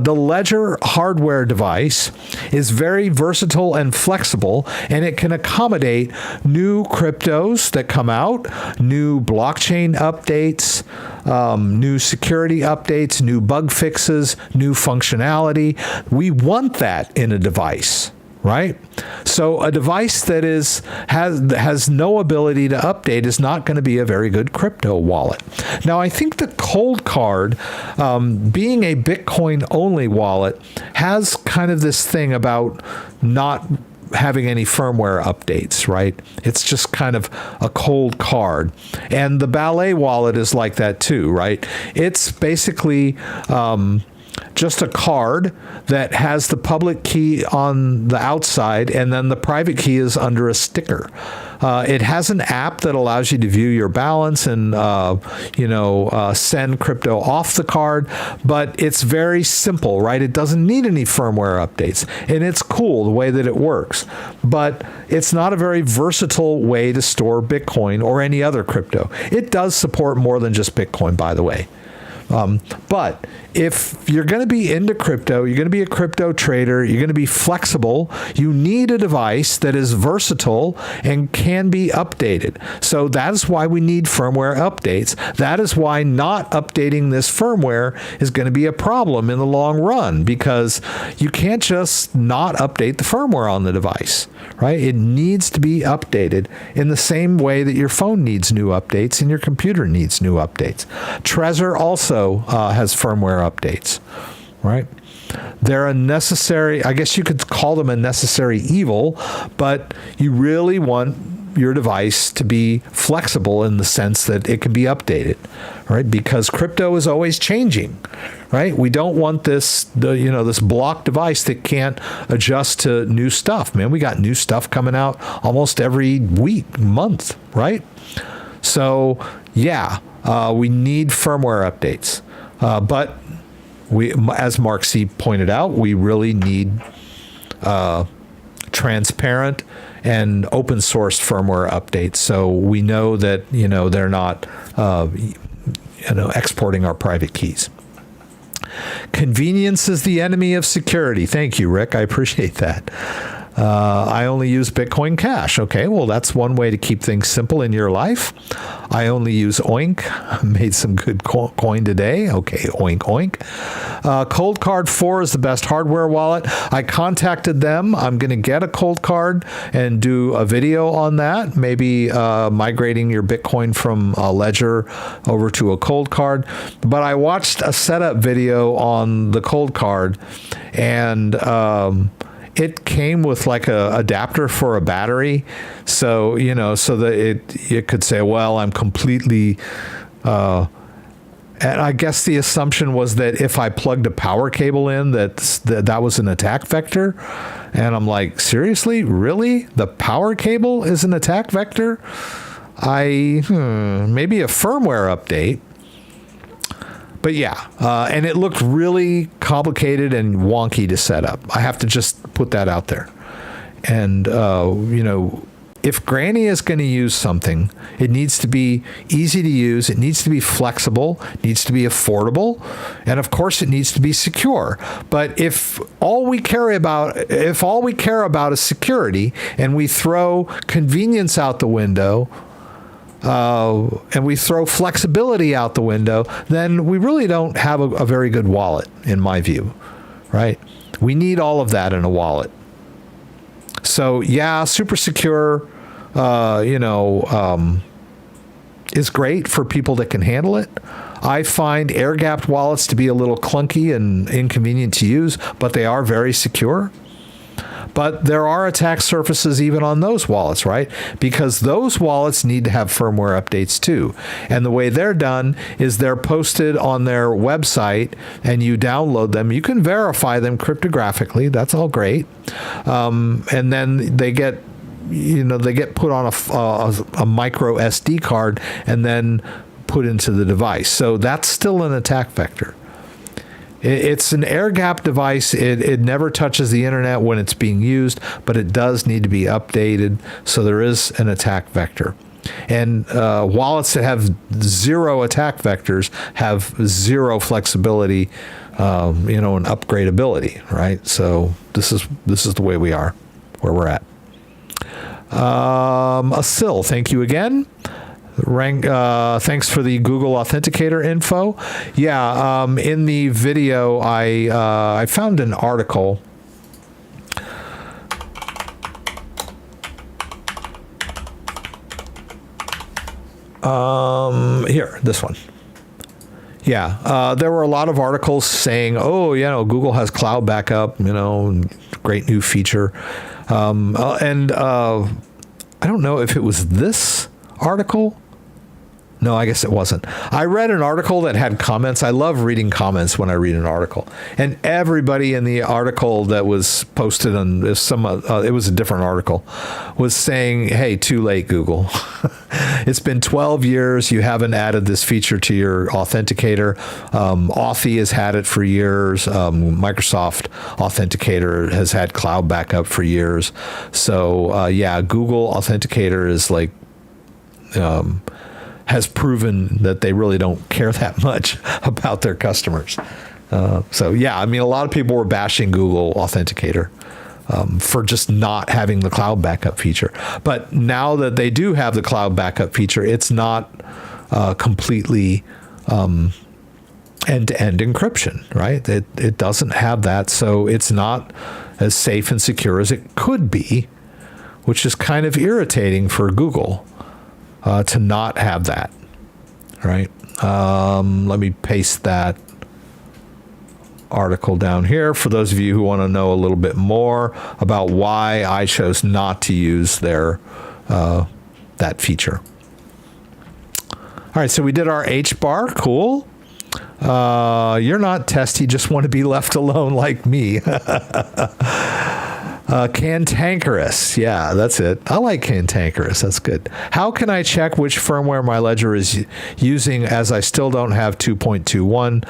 The Ledger hardware device is very versatile and flexible, and it can accommodate new cryptos that come out, new blockchain updates, new security updates, new bug fixes, new functionality. We want that in a device, right? So a device that has no ability to update is not going to be a very good crypto wallet. Now, I think the cold card, being a Bitcoin-only wallet, has kind of this thing about not having any firmware updates, right? It's just kind of a cold card. And the Ballet wallet is like that too, right? It's basically just a card that has the public key on the outside and then the private key is under a sticker. It has an app that allows you to view your balance and, send crypto off the card, but it's very simple, right? It doesn't need any firmware updates, and it's cool the way that it works, but it's not a very versatile way to store Bitcoin or any other crypto. It does support more than just Bitcoin, by the way. But if you're going to be into crypto, you're going to be a crypto trader, you're going to be flexible, you need a device that is versatile and can be updated. So that is why we need firmware updates. That is why not updating this firmware is going to be a problem in the long run, because you can't just not update the firmware on the device, right? It needs to be updated in the same way that your phone needs new updates and your computer needs new updates. Trezor also has firmware updates, right? They're a necessary, I guess you could call them a necessary evil, but you really want your device to be flexible in the sense that it can be updated, right? Because crypto is always changing, right? We don't want this block device that can't adjust to new stuff. Man, we got new stuff coming out almost every week, month, right? So yeah, we need firmware updates. But we, as Mark C. pointed out, we really need transparent and open source firmware updates, so we know that they're not exporting our private keys. Convenience is the enemy of security. Thank you, Rick. I appreciate that. I only use Bitcoin Cash. Okay, well, that's one way to keep things simple in your life. I only use Oink. Made some good coin today. Okay, Oink, Oink. Cold Card 4 is the best hardware wallet. I contacted them. I'm going to get a Cold Card and do a video on that. Maybe migrating your Bitcoin from a Ledger over to a Cold Card. But I watched a setup video on the Cold Card, and it came with like a adapter for a battery. So, so that it could say, well, I'm completely, and I guess the assumption was that if I plugged a power cable in, that was an attack vector. And I'm like, seriously? Really? The power cable is an attack vector? Maybe a firmware update. But yeah, and it looked really complicated and wonky to set up. I have to just put that out there. And, if Granny is going to use something, it needs to be easy to use. It needs to be flexible. It needs to be affordable. And of course, it needs to be secure. But if all we care about is security, and we throw convenience out the window, and we throw flexibility out the window, then we really don't have a very good wallet, in my view, right? We need all of that in a wallet. So yeah, super secure, is great for people that can handle it. I find air-gapped wallets to be a little clunky and inconvenient to use, but they are very secure. But there are attack surfaces even on those wallets, right? Because those wallets need to have firmware updates too. And the way they're done is they're posted on their website and you download them. You can verify them cryptographically. That's all great. And then they get put on a micro SD card and then put into the device. So that's still an attack vector. It's an air-gapped device. It never touches the internet when it's being used, but it does need to be updated. So there is an attack vector. And wallets that have zero attack vectors have zero flexibility, and upgradability, right? So this is the way we are, where we're at. Asil, thank you again. Thanks for the Google Authenticator info. Yeah, in the video, I found an article. Here, this one. Yeah, there were a lot of articles saying, Google has cloud backup, great new feature. And I don't know if it was this article. No, I guess it wasn't. I read an article that had comments. I love reading comments when I read an article. And everybody in the article that was posted on it was a different article, was saying, hey, too late, Google. It's been 12 years. You haven't added this feature to your authenticator. Authy has had it for years. Microsoft Authenticator has had cloud backup for years. So, Google Authenticator is like... has proven that they really don't care that much about their customers. So yeah, I mean, a lot of people were bashing Google Authenticator for just not having the cloud backup feature. But now that they do have the cloud backup feature, it's not completely end-to-end encryption, right? It doesn't have that, so it's not as safe and secure as it could be, which is kind of irritating for Google to not have that, right? Let me paste that article down here for those of you who want to know a little bit more about why I chose not to use their that feature. All right, so we did our H bar. Cool. You're not testy, just want to be left alone like me. Cantankerous. Yeah, that's it. I like cantankerous. That's good. How can I check which firmware my ledger is using as I still don't have 2.21?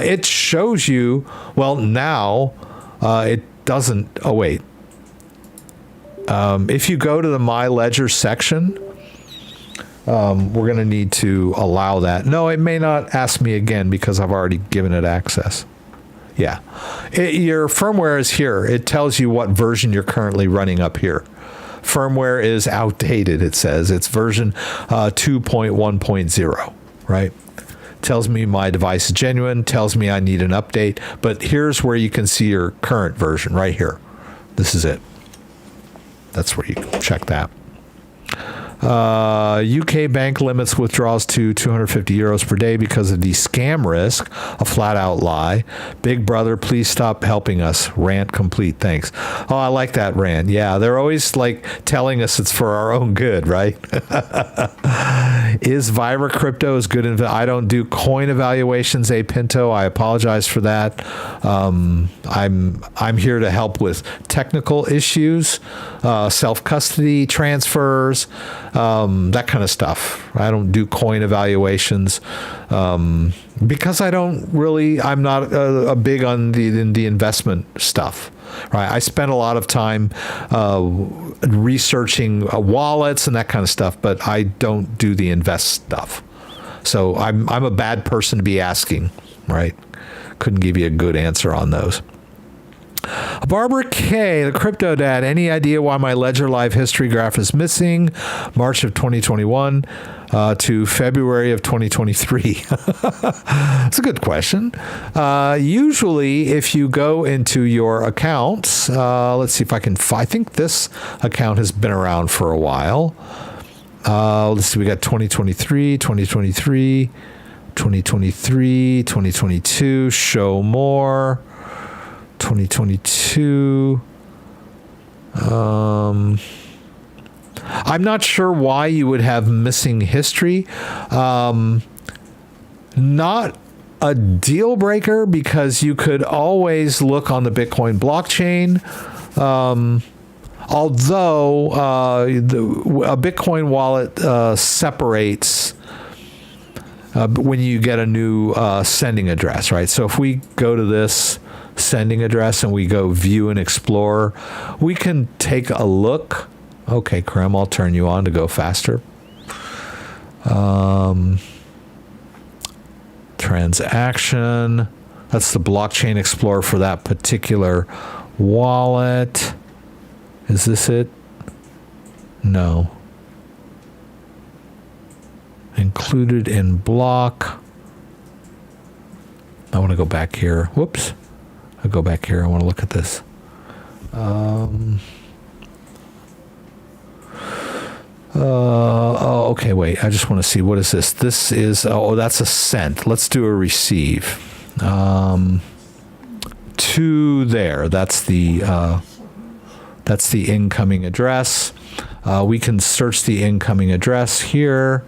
It shows you, well, now it doesn't. Oh, wait. If you go to the My Ledger section, we're going to need to allow that. No, it may not ask me again because I've already given it access. Yeah. Your firmware is here. It tells you what version you're currently running up here. Firmware is outdated, it says. It's version 2.1.0, right? Tells me my device is genuine, tells me I need an update. But here's where you can see your current version, right here. This is it. That's where you can check that. UK bank limits withdrawals to 250 euros per day because of the scam risk, a flat out lie. Big brother, please stop helping us. Rant complete. Thanks. Oh, I like that rant. Yeah, they're always like telling us it's for our own good, right? Is Vira Crypto as good? I don't do coin evaluations, Pinto. I apologize for that. I'm here to help with technical issues, self-custody transfers, that kind of stuff. I don't do coin evaluations because I'm not a big on the investment stuff. Right, I spend a lot of time researching wallets and that kind of stuff, but I don't do the invest stuff. So I'm a bad person to be asking. Right, couldn't give you a good answer on those. Barbara K, the Crypto Dad, any idea why my Ledger Live history graph is missing? March of 2021 to February of 2023. That's a good question. Usually, if you go into your accounts, let's see if I can I think this account has been around for a while. Let's see, we got 2023, 2023, 2023, 2022, show more. 2022. I'm not sure why you would have missing history. Not a deal breaker because you could always look on the Bitcoin blockchain. Although a Bitcoin wallet separates when you get a new sending address, right? So if we go to this sending address and we go view and explore, we can take a look. Okay, Krem, I'll turn you on to go faster. Transaction. That's the blockchain explorer for that particular wallet. Is this it? No. Included in block. I want to go back here. Whoops. I'll go back here. I want to look at this. Okay, wait. I just want to see. What is this? This is, that's a sent. Let's do a receive. To there. That's the incoming address. We can search the incoming address here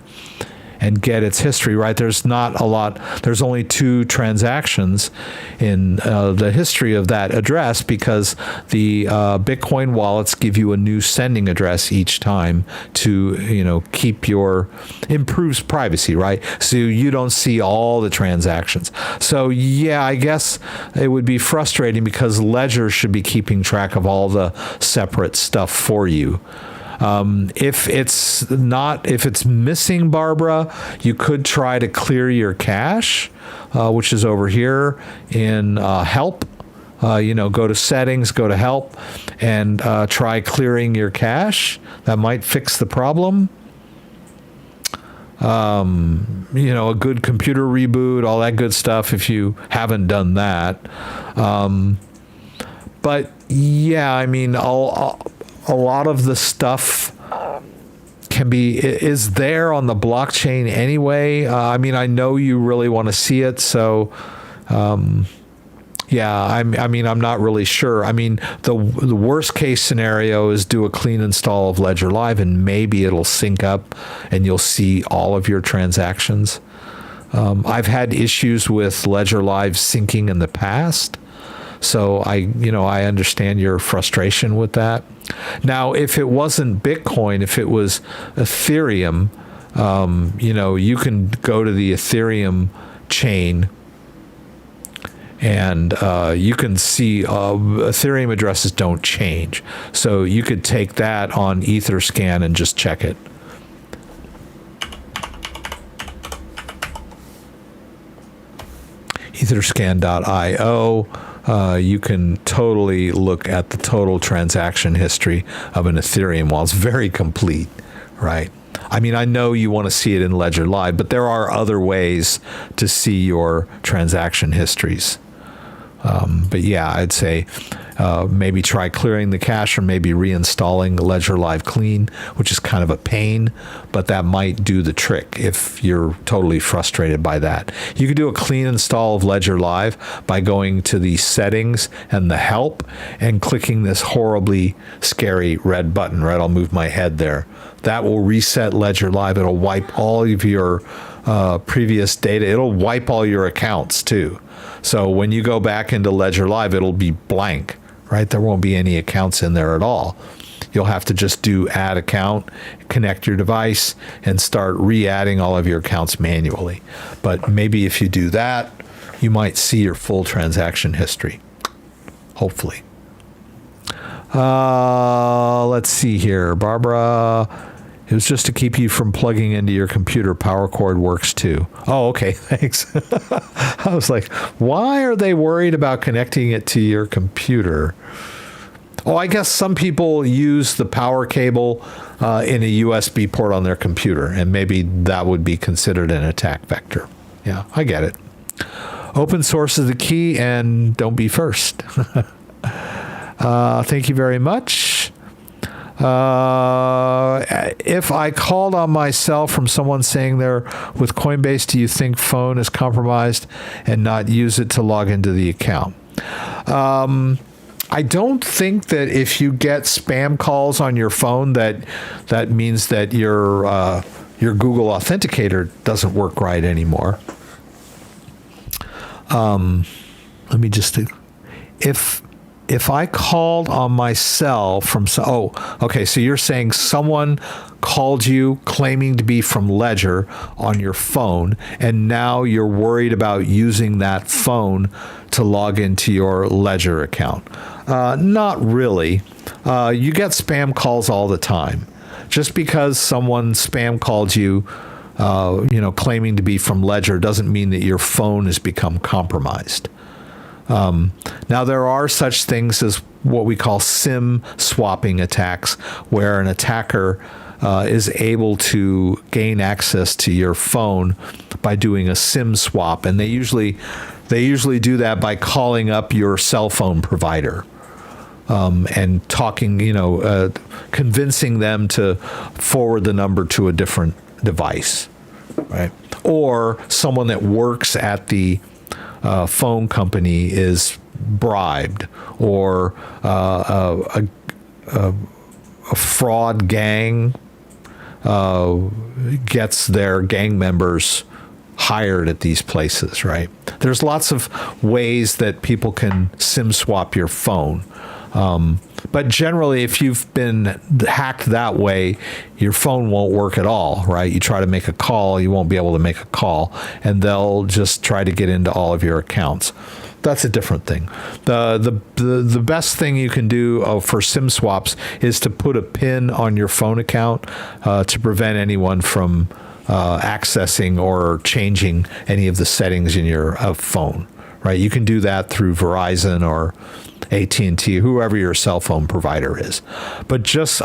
and get its history, right? There's not a lot. There's only 2 transactions in the history of that address because the Bitcoin wallets give you a new sending address each time to, keep improves privacy, right? So you don't see all the transactions. So yeah, I guess it would be frustrating because Ledger should be keeping track of all the separate stuff for you. If it's missing, Barbara, you could try to clear your cache, which is over here in help. Go to settings, go to help, and try clearing your cache. That might fix the problem. A good computer reboot, all that good stuff if you haven't done that. But yeah, I mean, a lot of the stuff is there on the blockchain anyway. I mean, I know you really want to see it, so yeah, I'm not really sure. I mean, the worst case scenario is do a clean install of Ledger Live, and maybe it'll sync up and you'll see all of your transactions. I've had issues with Ledger Live syncing in the past, so I understand your frustration with that. Now, if it wasn't Bitcoin, if it was Ethereum, you can go to the Ethereum chain. And you can see Ethereum addresses don't change. So you could take that on Etherscan and just check it. Etherscan.io. You can totally look at the total transaction history of an Ethereum wallet. It's very complete, right? I mean, I know you want to see it in Ledger Live, but there are other ways to see your transaction histories. But yeah, I'd say maybe try clearing the cache or maybe reinstalling Ledger Live Clean, which is kind of a pain, but that might do the trick if you're totally frustrated by that. You could do a clean install of Ledger Live by going to the settings and the help and clicking this horribly scary red button, right? I'll move my head there. That will reset Ledger Live. It'll wipe all of your previous data. It'll wipe all your accounts too. So when you go back into Ledger Live, it'll be blank, right? There won't be any accounts in there at all. You'll have to just do add account, connect your device, and start re-adding all of your accounts manually. But maybe if you do that, you might see your full transaction history, hopefully. Let's see here, Barbara. It was just to keep you from plugging into your computer. Power cord works too. Oh, okay, thanks. I was like, why are they worried about connecting it to your computer? Oh, I guess some people use the power cable in a USB port on their computer, and maybe that would be considered an attack vector. Yeah, I get it. Open source is the key, and don't be first. Thank you very much. If I called on myself from someone saying they're with Coinbase, do you think phone is compromised and not use it to log into the account? I don't think that if you get spam calls on your phone that means that your Google Authenticator doesn't work right anymore. Let me just do. If I called on myself from okay, so you're saying someone called you claiming to be from Ledger on your phone, and now you're worried about using that phone to log into your Ledger account. Not really. You get spam calls all the time. Just because someone spam called you, claiming to be from Ledger doesn't mean that your phone has become compromised. Now, there are such things as what we call SIM swapping attacks, where an attacker is able to gain access to your phone by doing a SIM swap, and they usually do that by calling up your cell phone provider and talking, convincing them to forward the number to a different device, right? Or someone that works at the phone company is bribed, or a fraud gang gets their gang members hired at these places, right? There's lots of ways that people can SIM swap your phone. But generally, if you've been hacked that way, your phone won't work at all, right? You try to make a call, you won't be able to make a call, and they'll just try to get into all of your accounts. that's a different thing. The best thing you can do for SIM swaps is to put a PIN on your phone account to prevent anyone from accessing or changing any of the settings in your phone. Right? You can do that through Verizon or AT&T, whoever your cell phone provider is. But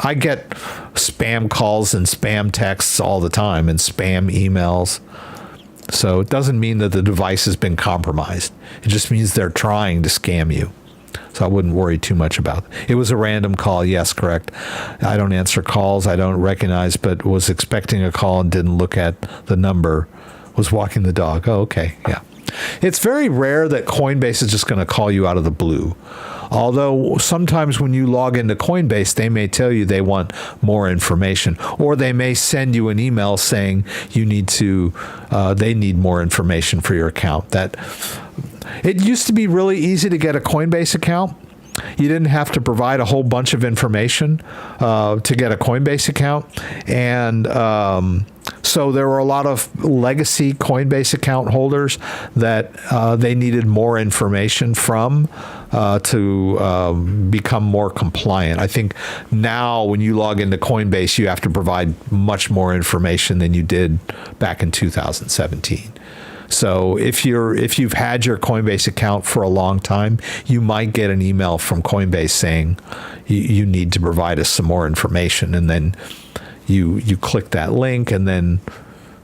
I get spam calls and spam texts all the time and spam emails. So it doesn't mean that the device has been compromised. It just means they're trying to scam you. So I wouldn't worry too much about it. It was a random call. Yes, correct. I don't answer calls I don't recognize, but was expecting a call and didn't look at the number. Was walking the dog. Oh, okay. Yeah. It's very rare that Coinbase is just going to call you out of the blue. Although sometimes when you log into Coinbase, they may tell you they want more information, or they may send you an email saying they need more information for your account. It used to be really easy to get a Coinbase account. You didn't have to provide a whole bunch of information to get a Coinbase account. And so there were a lot of legacy Coinbase account holders that they needed more information from to become more compliant. I think now when you log into Coinbase, you have to provide much more information than you did back in 2017. So if you've had your Coinbase account for a long time, you might get an email from Coinbase saying you need to provide us some more information, and then you click that link, and then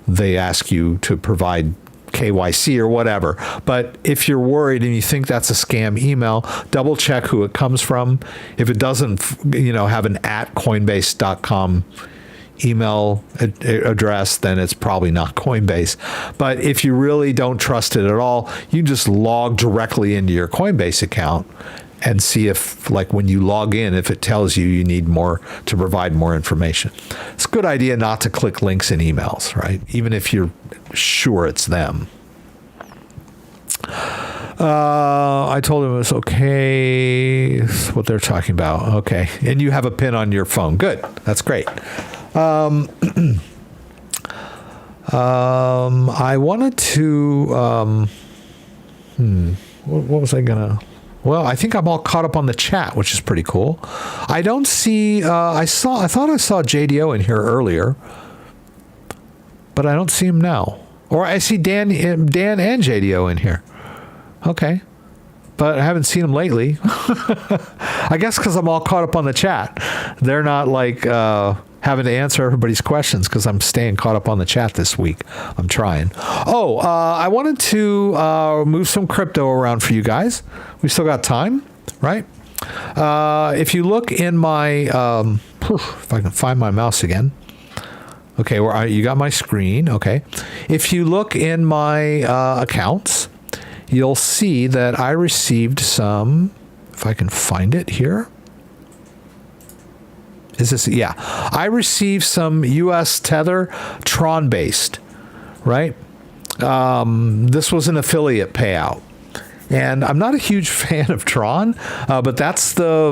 they ask you to provide KYC or whatever. But if you're worried and you think that's a scam email, double check who it comes from. If it doesn't, have an @coinbase.com email address, then it's probably not Coinbase. But if you really don't trust it at all, you just log directly into your Coinbase account and see if, like, when you log in, if it tells you need more to provide more information. It's a good idea not to click links in emails, right? Even if you're sure it's them. I told him it was okay. That's what they're talking about. Okay. And you have a PIN on your phone. Good. That's great. I wanted to, what was I gonna? Well, I think I'm all caught up on the chat, which is pretty cool. I don't see. I thought I saw JDO in here earlier, but I don't see him now. Or I see Dan and JDO in here. Okay. But I haven't seen them lately. I guess because I'm all caught up on the chat. They're not like having to answer everybody's questions because I'm staying caught up on the chat this week. I'm trying. I wanted to move some crypto around for you guys. We still got time, right? If you look in my, if I can find my mouse again. Okay, you got my screen. Okay. If you look in my accounts, you'll see that I received some, if I can find it here. Is this? Yeah. I received some US Tether Tron based, right? This was an affiliate payout. And I'm not a huge fan of Tron, but that's the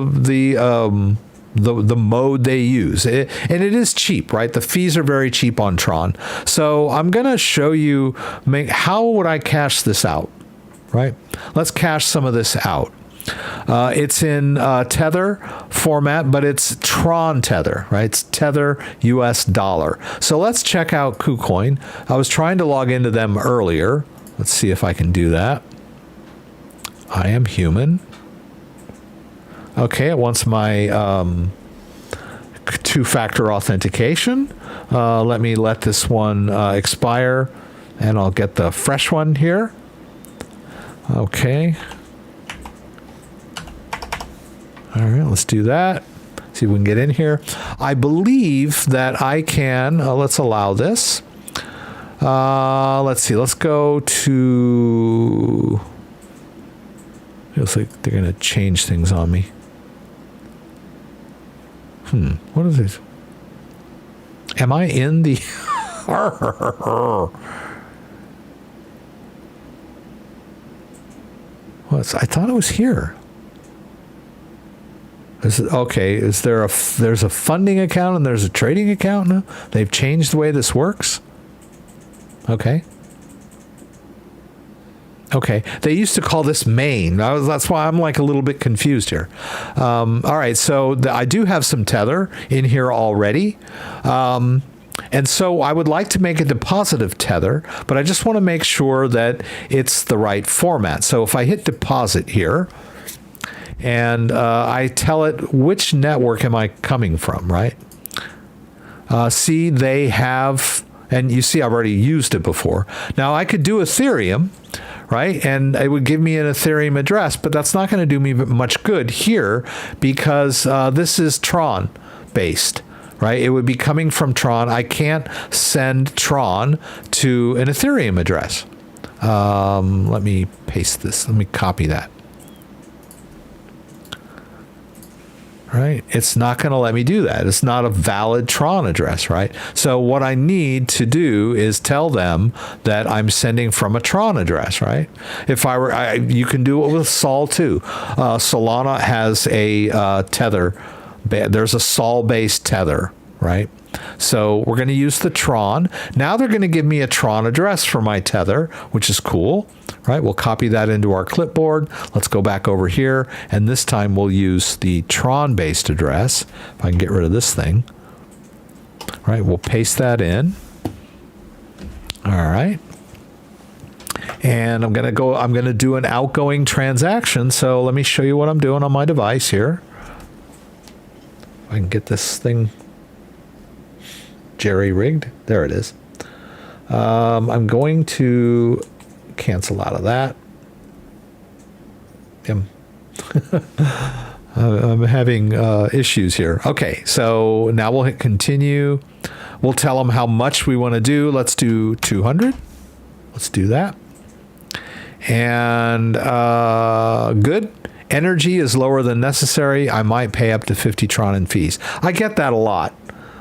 mode they use. And it is cheap, right? The fees are very cheap on Tron. So I'm going to show you how would I cash this out, right? Let's cash some of this out. It's in Tether format, but it's Tron Tether, right? It's Tether US dollar. So let's check out KuCoin. I was trying to log into them earlier. Let's see if I can do that. I am human. Okay, it wants my two-factor authentication. Let me let this one expire, and I'll get the fresh one here. Okay. All right, let's do that. See if we can get in here. I believe that I can, let's allow this. Let's see, let's go to, it looks like they're going to change things on me. What is this? Am I in the, I thought it was here. Is there there's a funding account and there's a trading account now? They've changed the way this works? Okay. Okay, they used to call this main. That's why I'm like a little bit confused here. All right, so I do have some tether in here already. And so I would like to make a deposit of tether, but I just want to make sure that it's the right format. So if I hit deposit here, and I tell it which network am I coming from, right? See, they have, and you see I've already used it before. Now I could do Ethereum, right? And it would give me an Ethereum address, but that's not going to do me much good here because this is Tron based, right? It would be coming from Tron. I can't send Tron to an Ethereum address. Let me paste this. Let me copy that. Right? It's not going to let me do that. It's not a valid Tron address, right? So what I need to do is tell them that I'm sending from a Tron address, right? If I were, you can do it with Sol too. Solana has a tether. There's a Sol-based tether, right? So we're going to use the Tron. Now they're going to give me a Tron address for my tether, which is cool, right? We'll copy that into our clipboard. Let's go back over here, and this time we'll use the Tron-based address. If I can get rid of this thing. All right, we'll paste that in. All right. And I'm going to do an outgoing transaction. So let me show you what I'm doing on my device here. If I can get this thing jerry-rigged. There it is. I'm going to cancel out of that. I'm having issues here. Okay, so now we'll hit continue. We'll tell them how much we want to do. Let's do 200. Let's do that. And good. Energy is lower than necessary. I might pay up to 50 Tron in fees. I get that a lot,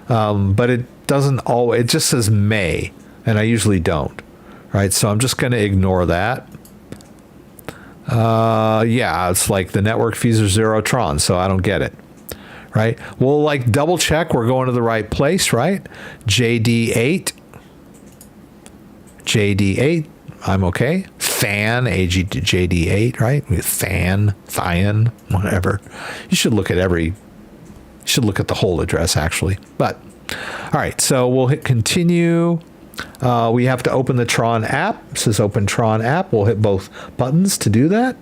but it doesn't always. It just says may, and I usually don't. Right, so I'm just going to ignore that. Yeah, it's like the network fees are 0 Tron, so I don't get it. Right, we'll like double check we're going to the right place. Right, JD8, I'm okay. JD8, right? With Thian, whatever. You should look at the whole address actually. But all right, so we'll hit continue. We have to open the Tron app. It says open Tron app. We'll hit both buttons to do that.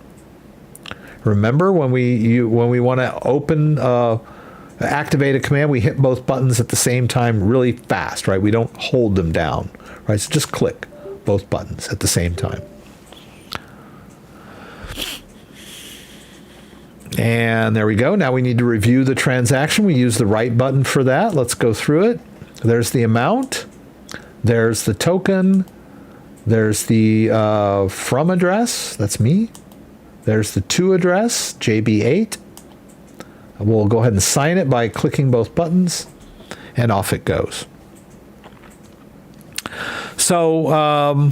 Remember when we want to activate a command, we hit both buttons at the same time really fast, right? We don't hold them down, right? So just click both buttons at the same time. And there we go. Now we need to review the transaction. We use the right button for that. Let's go through it. There's the amount. There's the token. There's the from address. That's me. There's the to address, JB8. We'll go ahead and sign it by clicking both buttons, and off it goes. So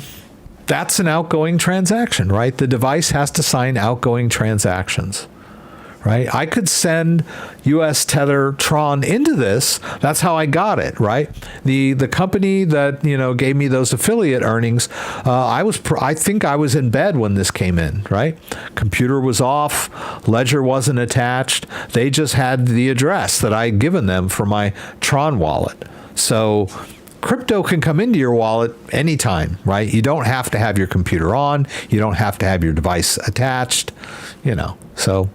that's an outgoing transaction, right? The device has to sign outgoing transactions. Right? I could send US Tether Tron into this. That's how I got it, right? The company that, gave me those affiliate earnings, I think I was in bed when this came in, right? Computer was off, ledger wasn't attached. They just had the address that I'd given them for my Tron wallet. So crypto can come into your wallet anytime, right? You don't have to have your computer on. You don't have to have your device attached, so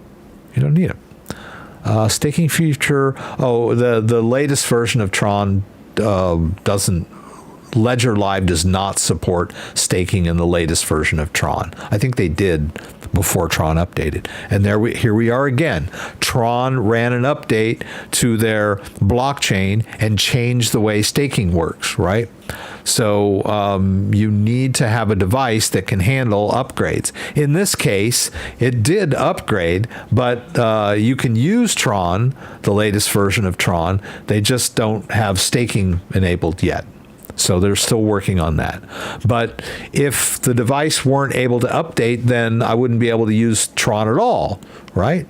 you don't need it. Staking feature. Oh, the latest version of Tron Ledger Live does not support staking in the latest version of Tron. I think they did before Tron updated. And here we are again. Tron ran an update to their blockchain and changed the way staking works, right? So you need to have a device that can handle upgrades. In this case, it did upgrade, but you can use Tron, the latest version of Tron. They just don't have staking enabled yet. So they're still working on that. But if the device weren't able to update, then I wouldn't be able to use Tron at all, right?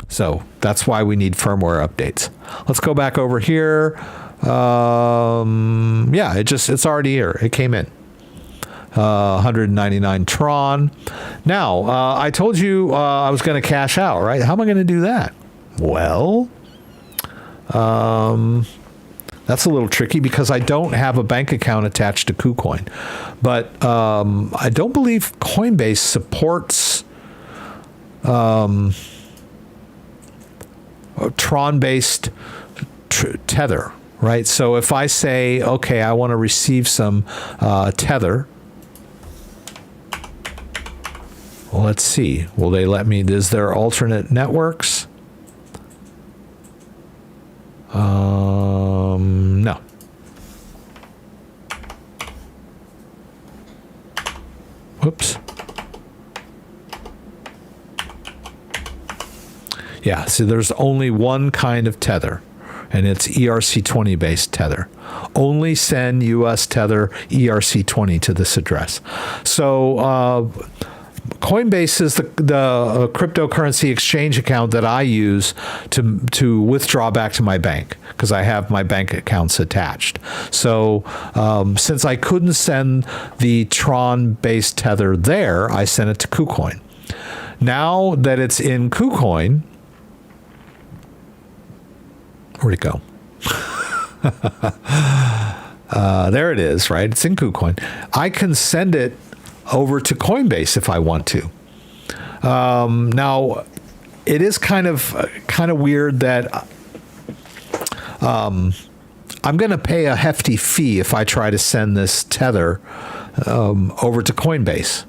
So that's why we need firmware updates. Let's go back over here. Yeah, it's already here. It came in. 199 Tron. Now, I told you I was going to cash out, right? How am I going to do that? Well, that's a little tricky because I don't have a bank account attached to KuCoin. But I don't believe Coinbase supports Tron-based Tether, right? So if I say, okay, I want to receive some Tether, well, let's see. Will they let me? Is there alternate networks? No. Whoops. Yeah, so there's only one kind of tether, and it's ERC20 based tether. Only send US tether ERC20 to this address. So Coinbase is the cryptocurrency exchange account that I use to withdraw back to my bank because I have my bank accounts attached. So since I couldn't send the Tron-based tether there, I sent it to KuCoin. Now that it's in KuCoin, where'd it go? There it is, right? It's in KuCoin. I can send it over to Coinbase if I want to. Now, it is kind of weird that I'm going to pay a hefty fee if I try to send this tether over to Coinbase,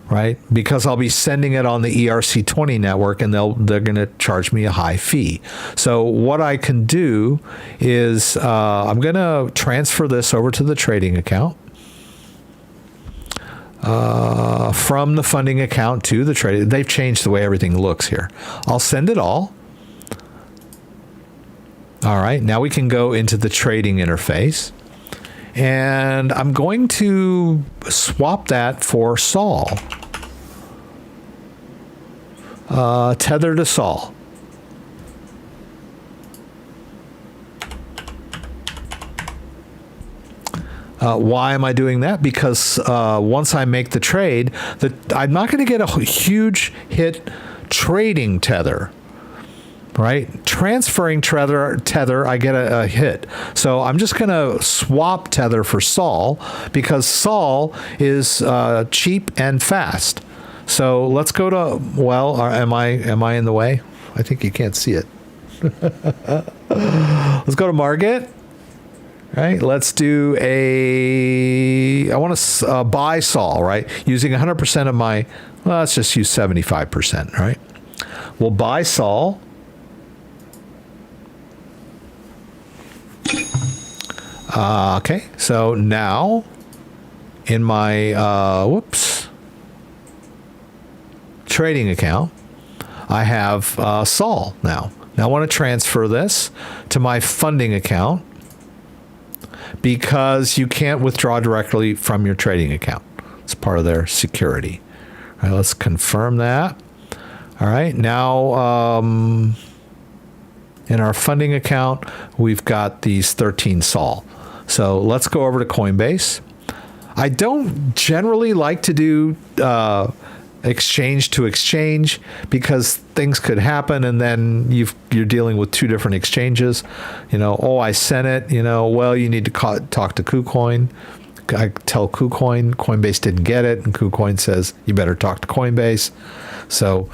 right? Because I'll be sending it on the ERC20 network, and they're going to charge me a high fee. So what I can do is I'm going to transfer this over to the trading account. From the funding account to the trading. They've changed the way everything looks here. I'll send it all. All right, now we can go into the trading interface. And I'm going to swap that for Sol. Tether to Sol. Why am I doing that? Because once I make the trade, I'm not going to get a huge hit trading Tether, right? Transferring Tether, I get a hit. So I'm just going to swap Tether for Sol because Sol is cheap and fast. So let's go to, well, am I in the way? I think you can't see it. Let's go to Market. Right, let's do I want to buy Sol, right? Using 100% of my, well, let's just use 75%, right? We'll buy Sol. Okay, so now in my, trading account, I have Sol now. Now I want to transfer this to my funding account, because you can't withdraw directly from your trading account. It's part of their security. All right, let's confirm that. All right, now in our funding account, we've got these 13 Sol. So let's go over to Coinbase. I don't generally like to do exchange to exchange because things could happen and then you're dealing with two different exchanges. I sent it, well, you need to talk to KuCoin. I tell KuCoin, Coinbase didn't get it, and KuCoin says, you better talk to Coinbase. So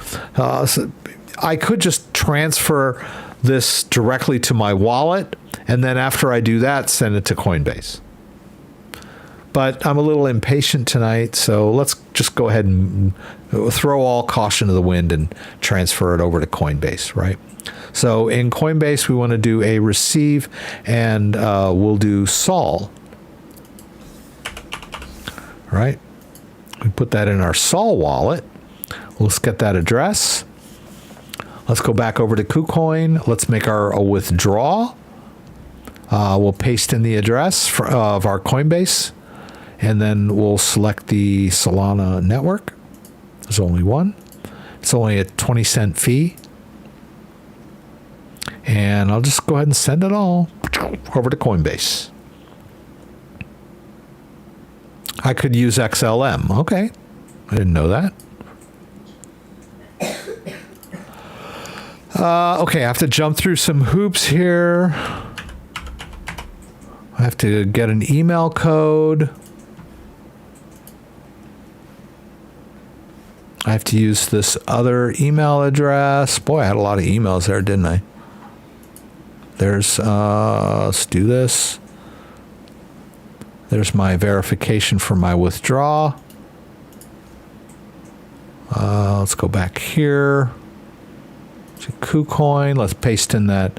I could just transfer this directly to my wallet, and then after I do that, send it to Coinbase. But I'm a little impatient tonight, so let's just go ahead and throw all caution to the wind and transfer it over to Coinbase, right? So in Coinbase, we want to do a receive, and we'll do Sol. Right? We put that in our Sol wallet. Let's get that address. Let's go back over to KuCoin. Let's make a withdraw. We'll paste in the address of our Coinbase. And then we'll select the Solana network. There's only one. It's only a 20-cent fee. And I'll just go ahead and send it all over to Coinbase. I could use XLM. Okay. I didn't know that. Okay, I have to jump through some hoops here. I have to get an email code. I have to use this other email address. Boy, I had a lot of emails there, didn't I? There's, let's do this. There's my verification for my withdraw. Let's go back here to KuCoin. Let's paste in that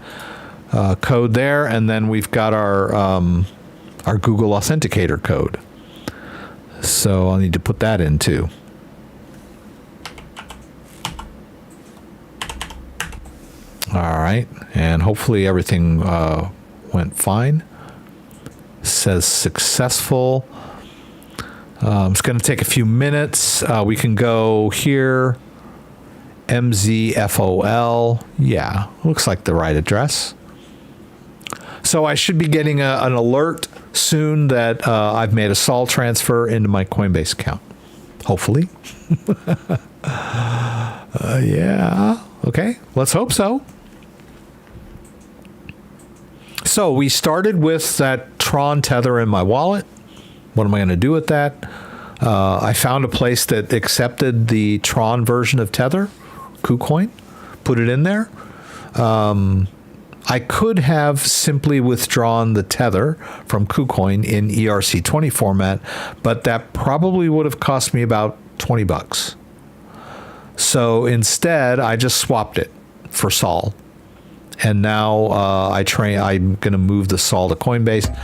code there, and then we've got our Google Authenticator code. So I'll need to put that in too. All right, and hopefully everything went fine. Says successful. It's going to take a few minutes. We can go here. MZFOL. Yeah, looks like the right address. So I should be getting an alert soon that I've made a Sol transfer into my Coinbase account. Hopefully. Yeah. Okay. Let's hope so. So we started with that Tron tether in my wallet. What am I going to do with that? I found a place that accepted the Tron version of Tether, KuCoin, put it in there. I could have simply withdrawn the Tether from KuCoin in ERC20 format, but that probably would have cost me about $20. So instead, I just swapped it for Sol. And now I'm going to move the Sol to Coinbase.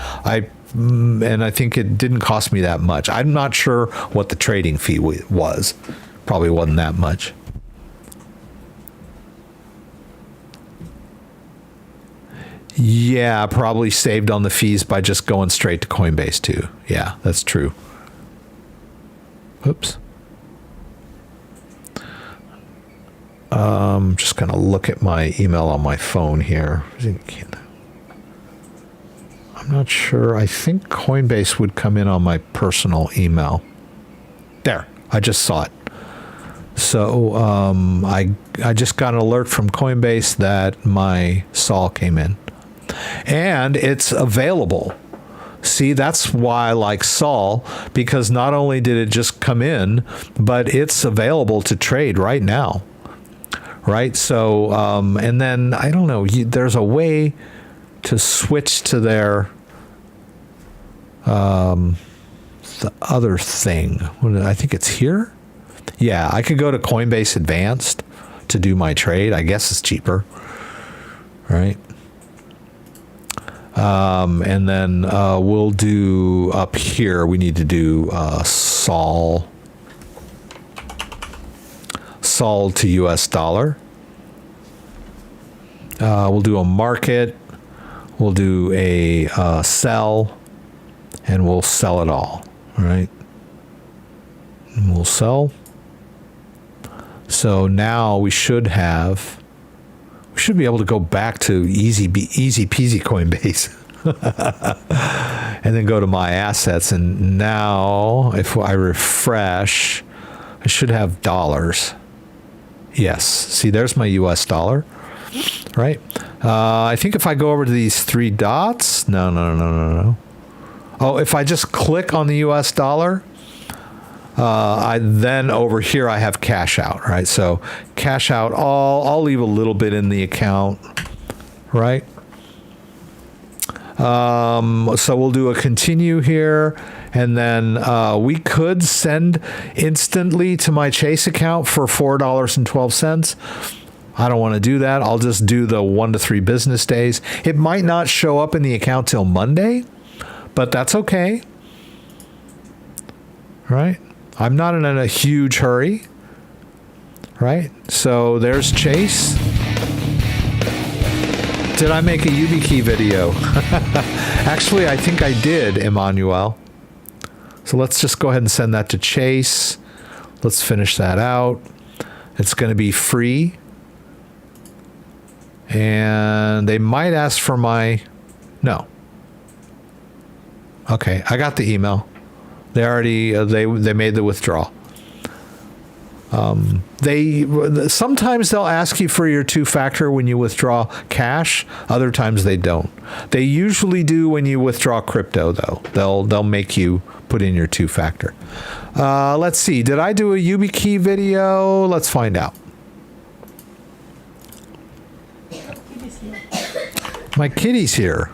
And I think it didn't cost me that much. I'm not sure what the trading fee was. Probably wasn't that much. Yeah, probably saved on the fees by just going straight to Coinbase too. Yeah, that's true. Oops. I'm just going to look at my email on my phone here. I'm not sure. I think Coinbase would come in on my personal email. There, I just saw it. So I just got an alert from Coinbase that my Sol came in. And it's available. See, that's why I like Sol, because not only did it just come in, but it's available to trade right now. Right? So, and then, I don't know, there's a way to switch to their, the other thing. I think it's here. Yeah, I could go to Coinbase Advanced to do my trade. I guess it's cheaper. Right? And then we'll do up here, we need to do Sol to US dollar. We'll do a market. We'll do a sell, and we'll sell it all. All right. And we'll sell. So now we should be able to go back to easy peasy Coinbase. And then go to my assets. And now if I refresh, I should have dollars. Yes. See, there's my US dollar, right? I think if I go over to these three dots, no. Oh, if I just click on the US dollar, then over here I have cash out, right? So cash out all, I'll leave a little bit in the account, right? So we'll do a continue here, and then we could send instantly to my Chase account for $4.12. I don't want to do that. I'll just do the 1 to 3 business days. It might not show up in the account till Monday, but that's okay. Right? I'm not in a huge hurry. Right? So there's Chase. Did I make a YubiKey video? Actually, I think I did, Emmanuel. So let's just go ahead and send that to Chase. Let's finish that out. It's going to be free. And they might ask for no. Okay, I got the email. They already they made the withdrawal. Sometimes they'll ask you for your two-factor when you withdraw cash. Other times they don't. They usually do when you withdraw crypto, though. They'll make you put in your two-factor. Let's see. Did I do a YubiKey video? Let's find out. My kitty's here.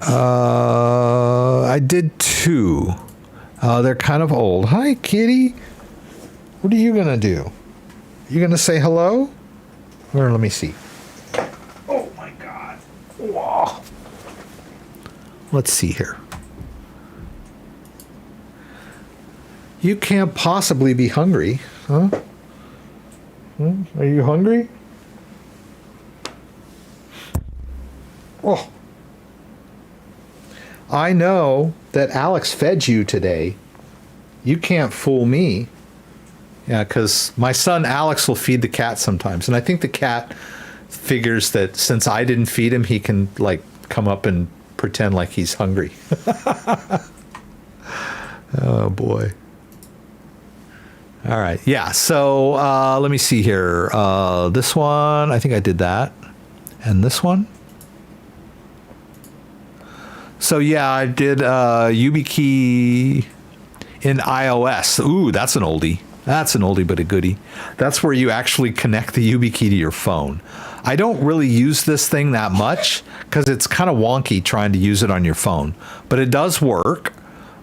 I did 2. They're kind of old. Hi, kitty. What are you going to do? You going to say hello? Or let me see. Oh, my God. Whoa. Let's see here. You can't possibly be hungry, huh? Are you hungry? Oh. I know that Alex fed you today. You can't fool me. Yeah, because my son Alex will feed the cat sometimes. And I think the cat figures that since I didn't feed him, he can, like, come up and pretend like he's hungry. Oh, boy. All right. Yeah, so let me see here. This one, I think I did that. And this one. So, yeah, I did YubiKey in iOS. Ooh, that's an oldie. That's an oldie but a goodie. That's where you actually connect the YubiKey to your phone. I don't really use this thing that much because it's kind of wonky trying to use it on your phone. But it does work.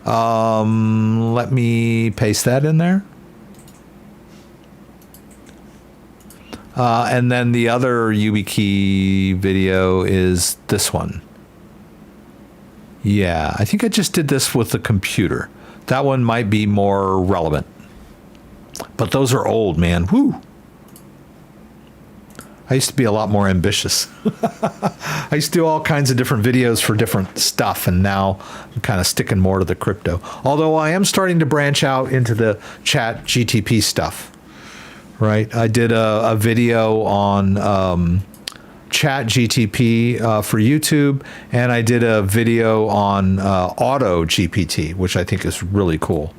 Let me paste that in there. And then the other YubiKey video is this one. Yeah, I think I just did this with the computer. That one might be more relevant. But those are old, man. Woo! I used to be a lot more ambitious. I used to do all kinds of different videos for different stuff, and now I'm kind of sticking more to the crypto. Although I am starting to branch out into the chat GTP stuff. Right? I did a video on chat GTP for YouTube, and I did a video on auto GPT, which I think is really cool.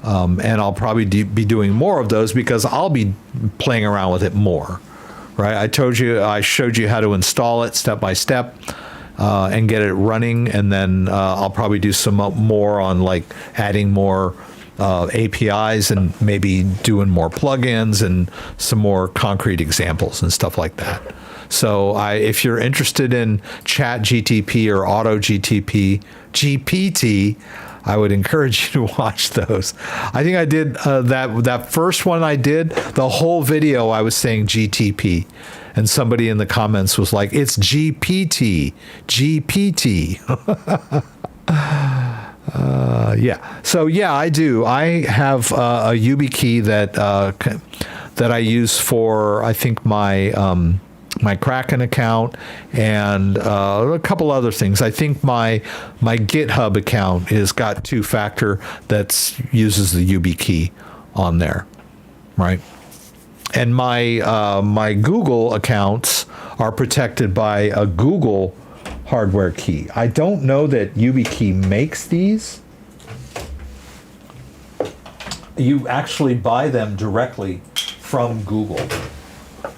And I'll probably be doing more of those because I'll be playing around with it more, right? I showed you how to install it step by step and get it running, and then I'll probably do some more on like adding more APIs and maybe doing more plugins and some more concrete examples and stuff like that. So if you're interested in chat GTP or auto GTP, GPT, I would encourage you to watch those. I think I did that first one I did, the whole video I was saying GTP. And somebody in the comments was like, it's GPT, GPT. Yeah. So yeah, I do. I have a YubiKey that I use for, I think, my Kraken account and a couple other things. I think my GitHub account is got two-factor that uses the YubiKey on there, right? And my Google accounts are protected by a Google hardware key. I don't know that YubiKey makes these. You actually buy them directly from Google.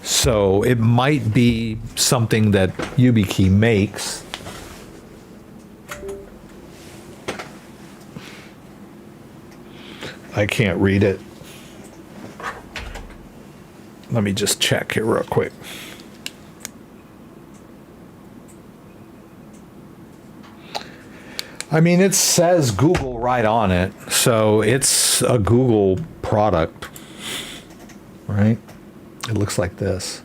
So it might be something that YubiKey makes. I can't read it. Let me just check here real quick. I mean, it says Google right on it, so it's a Google product, right? It looks like this.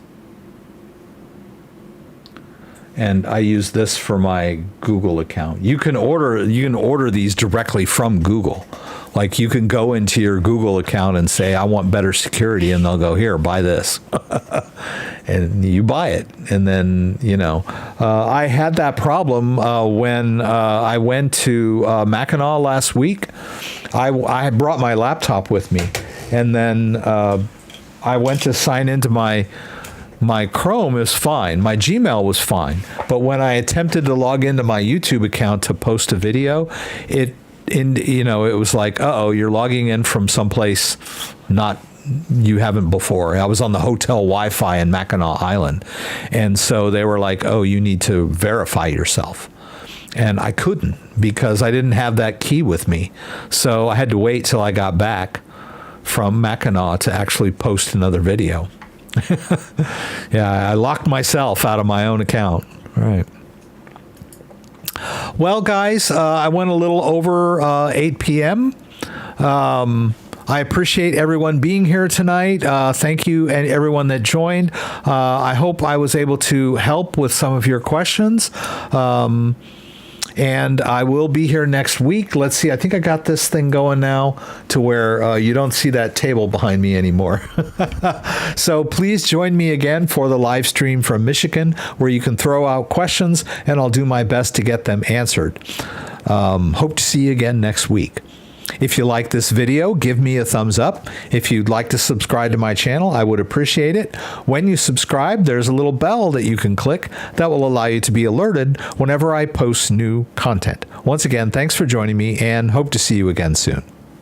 And I use this for my Google account. You can order these directly from Google. Like you can go into your Google account and say, I want better security, and they'll go, here, buy this. And you buy it. And then, I had that problem when I went to Mackinac last week. I brought my laptop with me, and then I went to sign into my my Chrome is fine. My Gmail was fine. But when I attempted to log into my YouTube account to post a video, it was like, uh-oh, you're logging in from someplace you haven't before. I was on the hotel Wi-Fi in Mackinac Island. And so they were like, oh, you need to verify yourself. And I couldn't because I didn't have that key with me. So I had to wait till I got back from Mackinac to actually post another video. Yeah, I locked myself out of my own account. All right. Well, guys, I went a little over 8 p.m. I appreciate everyone being here tonight. Thank you and everyone that joined. I hope I was able to help with some of your questions. And I will be here next week. Let's see. I think I got this thing going now to where you don't see that table behind me anymore. So please join me again for the live stream from Michigan, where you can throw out questions and I'll do my best to get them answered. Hope to see you again next week. If you like this video, give me a thumbs up. If you'd like to subscribe to my channel, I would appreciate it. When you subscribe, there's a little bell that you can click that will allow you to be alerted whenever I post new content. Once again, thanks for joining me and hope to see you again soon.